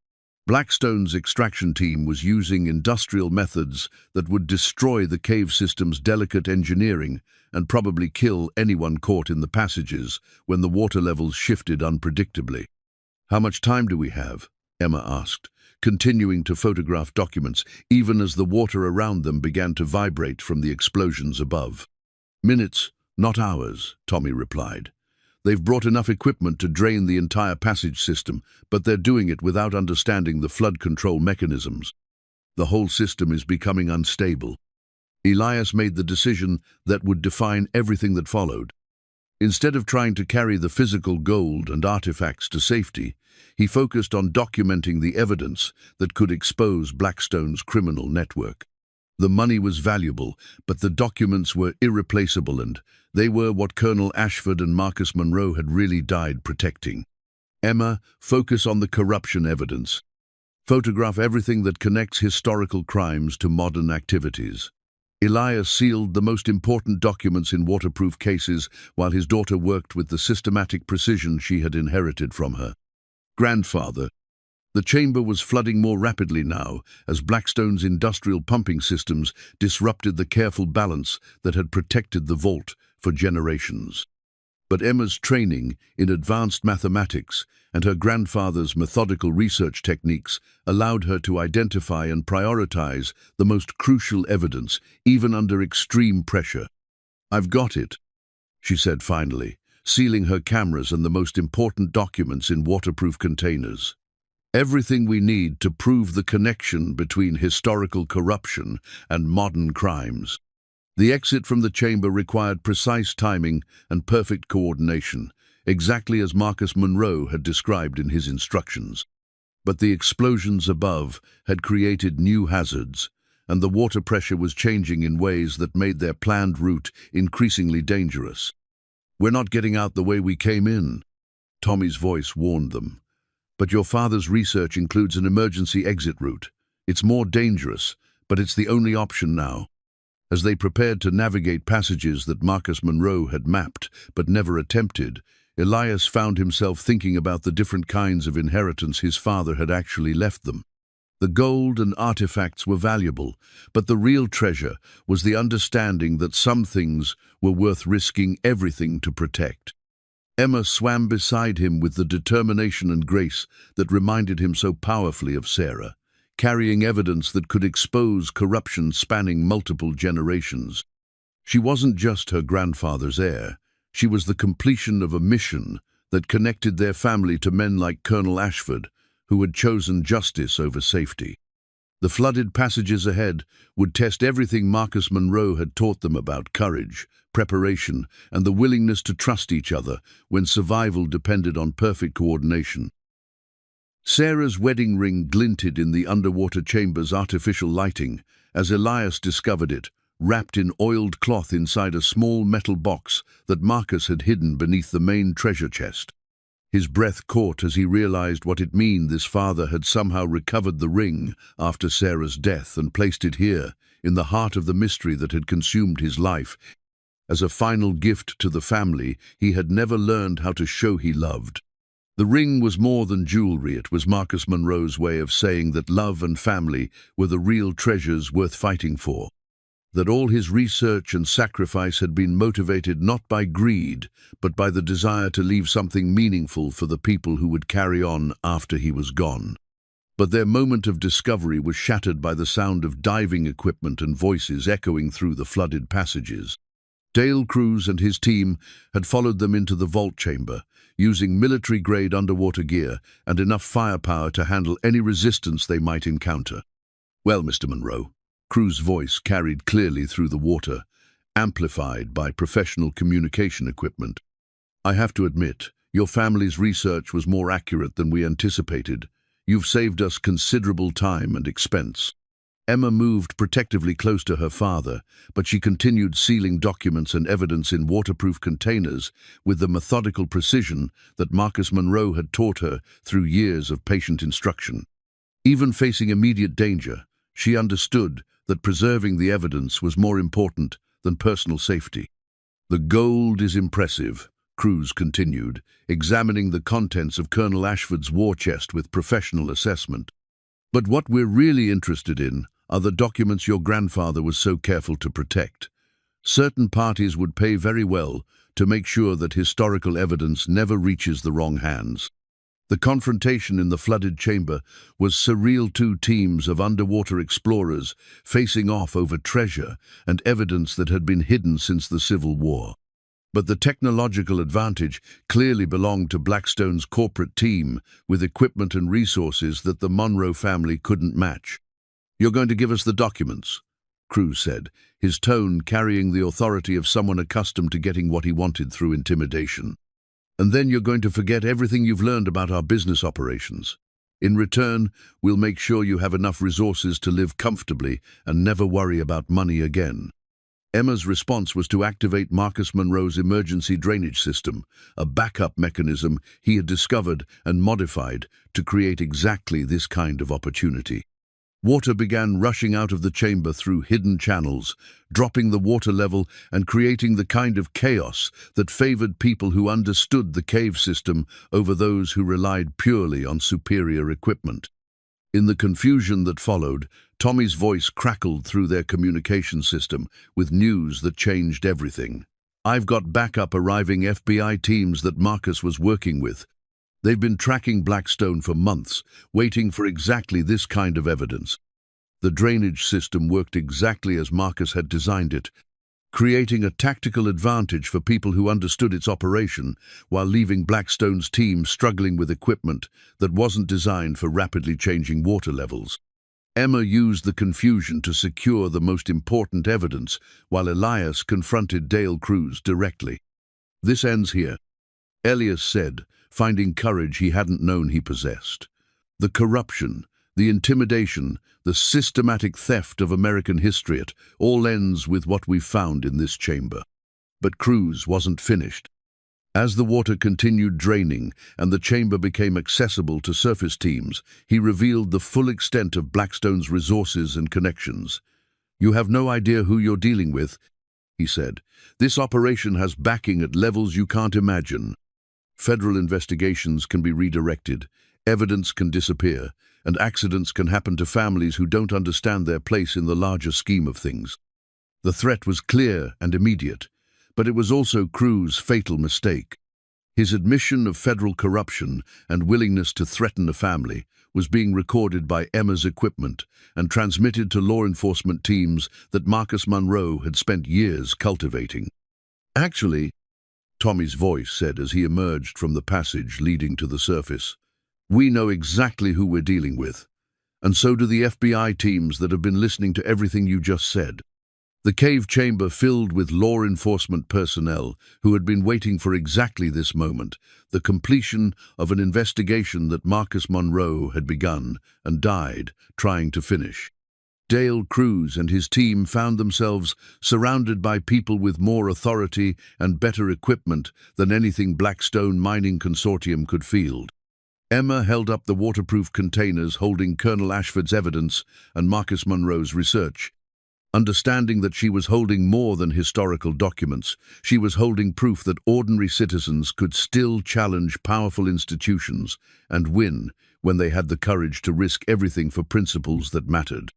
Blackstone's extraction team was using industrial methods that would destroy the cave system's delicate engineering and probably kill anyone caught in the passages when the water levels shifted unpredictably. "How much time do we have?" Emma asked, continuing to photograph documents even as the water around them began to vibrate from the explosions above. "Minutes, not hours," Tommy replied. "They've brought enough equipment to drain the entire passage system, but they're doing it without understanding the flood control mechanisms. The whole system is becoming unstable." Elias made the decision that would define everything that followed. Instead of trying to carry the physical gold and artifacts to safety, he focused on documenting the evidence that could expose Blackstone's criminal network. The money was valuable, but the documents were irreplaceable, and they were what Colonel Ashford and Marcus Monroe had really died protecting. "Emma, focus on the corruption evidence. Photograph everything that connects historical crimes to modern activities." Elias sealed the most important documents in waterproof cases while his daughter worked with the systematic precision she had inherited from her grandfather. The chamber was flooding more rapidly now as Blackstone's industrial pumping systems disrupted the careful balance that had protected the vault for generations. But Emma's training in advanced mathematics and her grandfather's methodical research techniques allowed her to identify and prioritize the most crucial evidence, even under extreme pressure. "I've got it," she said finally, sealing her cameras and the most important documents in waterproof containers. "Everything we need to prove the connection between historical corruption and modern crimes." The exit from the chamber required precise timing and perfect coordination, exactly as Marcus Monroe had described in his instructions. But the explosions above had created new hazards, and the water pressure was changing in ways that made their planned route increasingly dangerous. "We're not getting out the way we came in," Tommy's voice warned them. "But your father's research includes an emergency exit route. It's more dangerous, but it's the only option now." As they prepared to navigate passages that Marcus Monroe had mapped but never attempted, Elias found himself thinking about the different kinds of inheritance his father had actually left them. The gold and artifacts were valuable, but the real treasure was the understanding that some things were worth risking everything to protect. Emma swam beside him with the determination and grace that reminded him so powerfully of Sarah, carrying evidence that could expose corruption spanning multiple generations. She wasn't just her grandfather's heir. She was the completion of a mission that connected their family to men like Colonel Ashford, who had chosen justice over safety. The flooded passages ahead would test everything Marcus Monroe had taught them about courage, preparation, and the willingness to trust each other when survival depended on perfect coordination. Sarah's wedding ring glinted in the underwater chamber's artificial lighting as Elias discovered it, wrapped in oiled cloth inside a small metal box that Marcus had hidden beneath the main treasure chest. His breath caught as he realized what it meant. This father had somehow recovered the ring after Sarah's death and placed it here, in the heart of the mystery that had consumed his life. As a final gift to the family, he had never learned how to show he loved. The ring was more than jewelry. It was Marcus Monroe's way of saying that love and family were the real treasures worth fighting for. That all his research and sacrifice had been motivated not by greed, but by the desire to leave something meaningful for the people who would carry on after he was gone. But their moment of discovery was shattered by the sound of diving equipment and voices echoing through the flooded passages. Dale Cruz and his team had followed them into the vault chamber, using military-grade underwater gear and enough firepower to handle any resistance they might encounter. "Well, Mr. Monroe," Cruz's voice carried clearly through the water, amplified by professional communication equipment. "I have to admit, your family's research was more accurate than we anticipated. You've saved us considerable time and expense." Emma moved protectively close to her father, but she continued sealing documents and evidence in waterproof containers with the methodical precision that Marcus Monroe had taught her through years of patient instruction. Even facing immediate danger, she understood that preserving the evidence was more important than personal safety. "The gold is impressive," Cruz continued, examining the contents of Colonel Ashford's war chest with professional assessment. "But what we're really interested in are the documents your grandfather was so careful to protect. Certain parties would pay very well to make sure that historical evidence never reaches the wrong hands." The confrontation in the flooded chamber was surreal. Two teams of underwater explorers facing off over treasure and evidence that had been hidden since the Civil War. But the technological advantage clearly belonged to Blackstone's corporate team, with equipment and resources that the Monroe family couldn't match. "You're going to give us the documents," Cruz said, his tone carrying the authority of someone accustomed to getting what he wanted through intimidation. "And then you're going to forget everything you've learned about our business operations. In return, we'll make sure you have enough resources to live comfortably and never worry about money again." Emma's response was to activate Marcus Monroe's emergency drainage system, a backup mechanism he had discovered and modified to create exactly this kind of opportunity. Water began rushing out of the chamber through hidden channels, dropping the water level and creating the kind of chaos that favored people who understood the cave system over those who relied purely on superior equipment. In the confusion that followed, Tommy's voice crackled through their communication system with news that changed everything. "I've got backup arriving FBI teams that Marcus was working with. They've been tracking Blackstone for months, waiting for exactly this kind of evidence." The drainage system worked exactly as Marcus had designed it, creating a tactical advantage for people who understood its operation, while leaving Blackstone's team struggling with equipment that wasn't designed for rapidly changing water levels. Emma used the confusion to secure the most important evidence, while Elias confronted Dale Cruz directly. "This ends here," Elias said, finding courage he hadn't known he possessed. "The corruption, the intimidation, the systematic theft of American history, it all ends with what we've found in this chamber." But Cruz wasn't finished. As the water continued draining and the chamber became accessible to surface teams, he revealed the full extent of Blackstone's resources and connections. "You have no idea who you're dealing with," he said. "This operation has backing at levels you can't imagine. Federal investigations can be redirected, evidence can disappear, and accidents can happen to families who don't understand their place in the larger scheme of things." The threat was clear and immediate, but it was also Cruz's fatal mistake. His admission of federal corruption and willingness to threaten a family was being recorded by Emma's equipment and transmitted to law enforcement teams that Marcus Monroe had spent years cultivating. Actually, Tommy's voice said as he emerged from the passage leading to the surface. "We know exactly who we're dealing with, and so do the FBI teams that have been listening to everything you just said." The cave chamber filled with law enforcement personnel who had been waiting for exactly this moment, the completion of an investigation that Marcus Monroe had begun and died trying to finish. Dale Cruz and his team found themselves surrounded by people with more authority and better equipment than anything Blackstone Mining Consortium could field. Emma held up the waterproof containers holding Colonel Ashford's evidence and Marcus Monroe's research. Understanding that she was holding more than historical documents, she was holding proof that ordinary citizens could still challenge powerful institutions and win when they had the courage to risk everything for principles that mattered,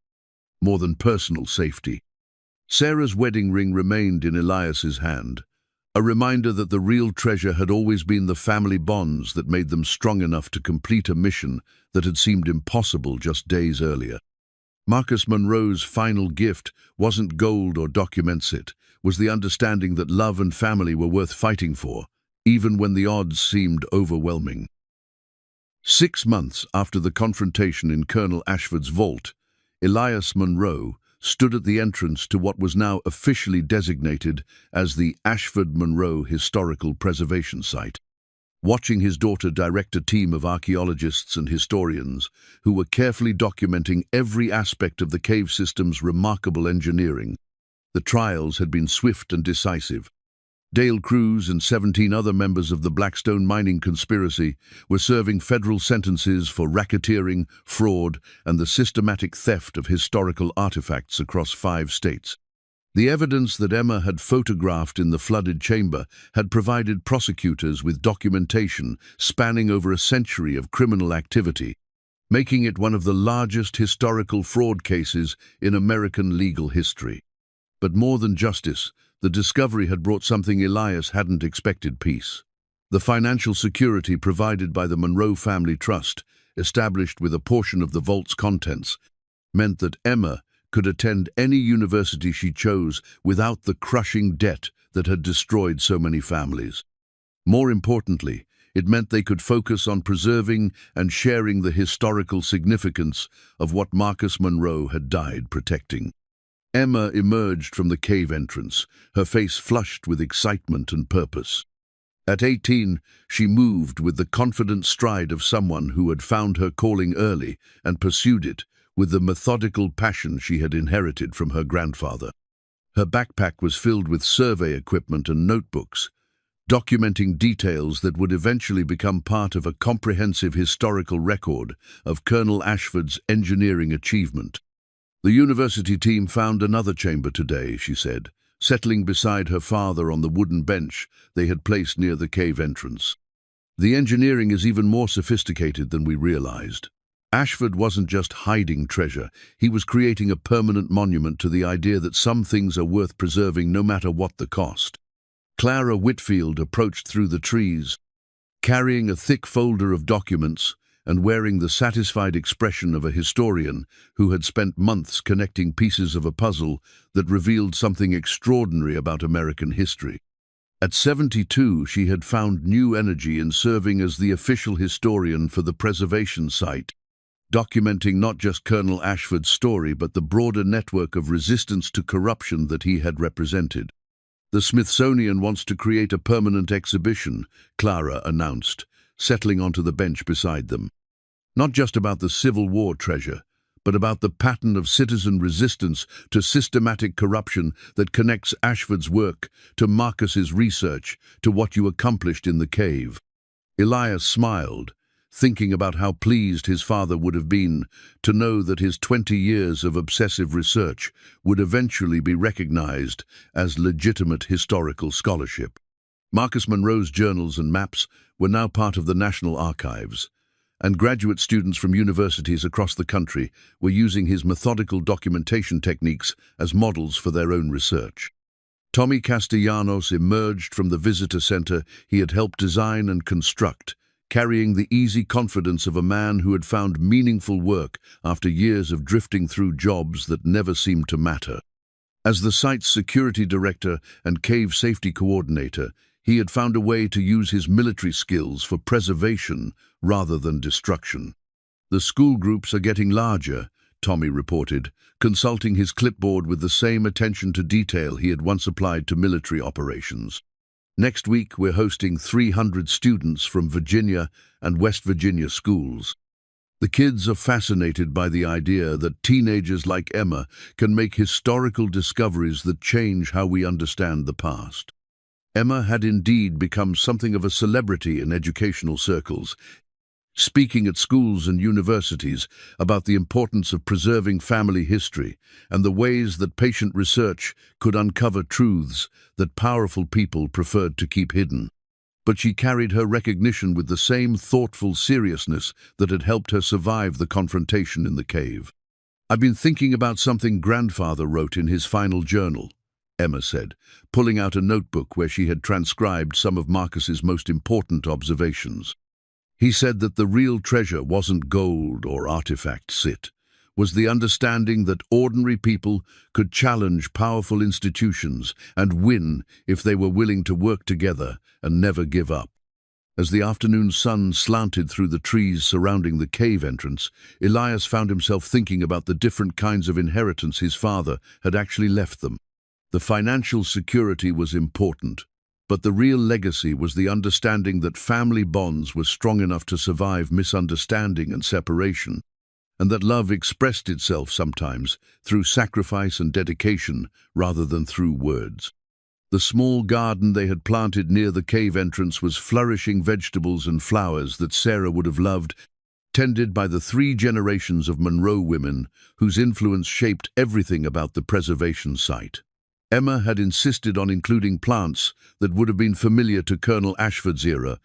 more than personal safety. Sarah's wedding ring remained in Elias's hand, a reminder that the real treasure had always been the family bonds that made them strong enough to complete a mission that had seemed impossible just days earlier. Marcus Monroe's final gift wasn't gold or documents, it was the understanding that love and family were worth fighting for, even when the odds seemed overwhelming. 6 months after the confrontation in Colonel Ashford's vault, Elias Monroe stood at the entrance to what was now officially designated as the Ashford Monroe Historical Preservation Site, watching his daughter direct a team of archaeologists and historians who were carefully documenting every aspect of the cave system's remarkable engineering. The trials had been swift and decisive. Dale Cruz and 17 other members of the Blackstone Mining Conspiracy were serving federal sentences for racketeering, fraud, and the systematic theft of historical artifacts across 5 states. The evidence that Emma had photographed in the flooded chamber had provided prosecutors with documentation spanning over a century of criminal activity, making it one of the largest historical fraud cases in American legal history. But more than justice, the discovery had brought something Elias hadn't expected: peace. The financial security provided by the Monroe Family Trust, established with a portion of the vault's contents, meant that Emma could attend any university she chose without the crushing debt that had destroyed so many families. More importantly, it meant they could focus on preserving and sharing the historical significance of what Marcus Monroe had died protecting. Emma emerged from the cave entrance, her face flushed with excitement and purpose. At 18, she moved with the confident stride of someone who had found her calling early and pursued it with the methodical passion she had inherited from her grandfather. Her backpack was filled with survey equipment and notebooks, documenting details that would eventually become part of a comprehensive historical record of Colonel Ashford's engineering achievement. "The university team found another chamber today," she said, settling beside her father on the wooden bench they had placed near the cave entrance. "The engineering is even more sophisticated than we realized. Ashford wasn't just hiding treasure, he was creating a permanent monument to the idea that some things are worth preserving no matter what the cost." Clara Whitfield approached through the trees, carrying a thick folder of documents and wearing the satisfied expression of a historian who had spent months connecting pieces of a puzzle that revealed something extraordinary about American history. At 72, she had found new energy in serving as the official historian for the preservation site, documenting not just Colonel Ashford's story but the broader network of resistance to corruption that he had represented. "The Smithsonian wants to create a permanent exhibition," Clara announced, settling onto the bench beside them. "Not just about the Civil War treasure, but about the pattern of citizen resistance to systematic corruption that connects Ashford's work to Marcus's research to what you accomplished in the cave." Elias smiled, thinking about how pleased his father would have been to know that his 20 years of obsessive research would eventually be recognized as legitimate historical scholarship. Marcus Monroe's journals and maps were now part of the National Archives, and graduate students from universities across the country were using his methodical documentation techniques as models for their own research. Tommy Castellanos emerged from the visitor center he had helped design and construct, carrying the easy confidence of a man who had found meaningful work after years of drifting through jobs that never seemed to matter. As the site's security director and cave safety coordinator, He had found a way to use his military skills for preservation rather than destruction. "The school groups are getting larger," Tommy reported, consulting his clipboard with the same attention to detail he had once applied to military operations. "Next week, we're hosting 300 students from Virginia and West Virginia schools. The kids are fascinated by the idea that teenagers like Emma can make historical discoveries that change how we understand the past." Emma had indeed become something of a celebrity in educational circles, speaking at schools and universities about the importance of preserving family history and the ways that patient research could uncover truths that powerful people preferred to keep hidden. But she carried her recognition with the same thoughtful seriousness that had helped her survive the confrontation in the cave. "I've been thinking about something Grandfather wrote in his final journal," Emma said, pulling out a notebook where she had transcribed some of Marcus's most important observations. "He said that the real treasure wasn't gold or artifacts, it was the understanding that ordinary people could challenge powerful institutions and win if they were willing to work together and never give up." As the afternoon sun slanted through the trees surrounding the cave entrance, Elias found himself thinking about the different kinds of inheritance his father had actually left them. The financial security was important, but the real legacy was the understanding that family bonds were strong enough to survive misunderstanding and separation, and that love expressed itself sometimes through sacrifice and dedication rather than through words. The small garden they had planted near the cave entrance was flourishing vegetables and flowers that Sarah would have loved, tended by the 3 generations of Monroe women whose influence shaped everything about the preservation site. Emma had insisted on including plants that would have been familiar to Colonel Ashford's era,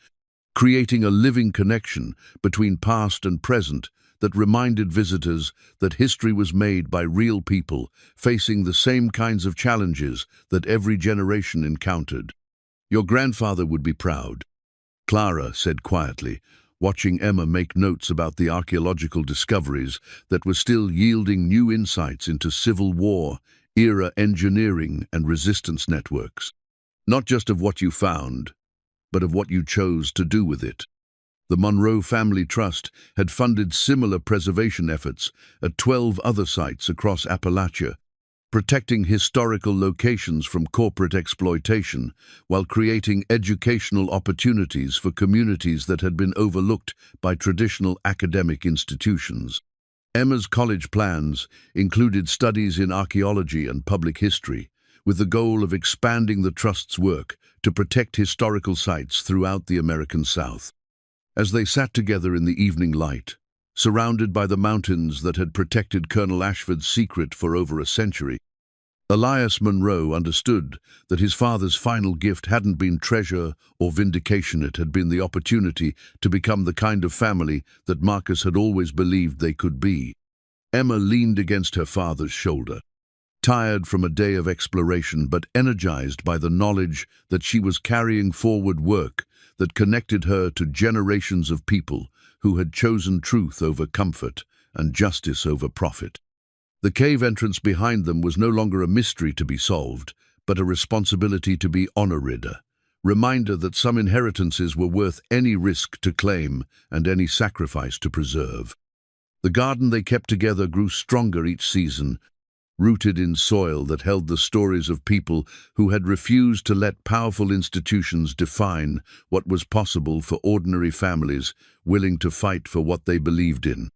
creating a living connection between past and present that reminded visitors that history was made by real people facing the same kinds of challenges that every generation encountered. "Your grandfather would be proud," Clara said quietly, watching Emma make notes about the archaeological discoveries that were still yielding new insights into Civil War era engineering and resistance networks. "Not just of what you found, but of what you chose to do with it." The Monroe Family Trust had funded similar preservation efforts at 12 other sites across Appalachia, protecting historical locations from corporate exploitation while creating educational opportunities for communities that had been overlooked by traditional academic institutions. Emma's college plans included studies in archaeology and public history, with the goal of expanding the Trust's work to protect historical sites throughout the American South. As they sat together in the evening light, surrounded by the mountains that had protected Colonel Ashford's secret for over a century, Elias Monroe understood that his father's final gift hadn't been treasure or vindication. It had been the opportunity to become the kind of family that Marcus had always believed they could be. Emma leaned against her father's shoulder, tired from a day of exploration but energized by the knowledge that she was carrying forward work that connected her to generations of people who had chosen truth over comfort and justice over profit. The cave entrance behind them was no longer a mystery to be solved, but a responsibility to be honored, a reminder that some inheritances were worth any risk to claim and any sacrifice to preserve. The garden they kept together grew stronger each season, rooted in soil that held the stories of people who had refused to let powerful institutions define what was possible for ordinary families willing to fight for what they believed in.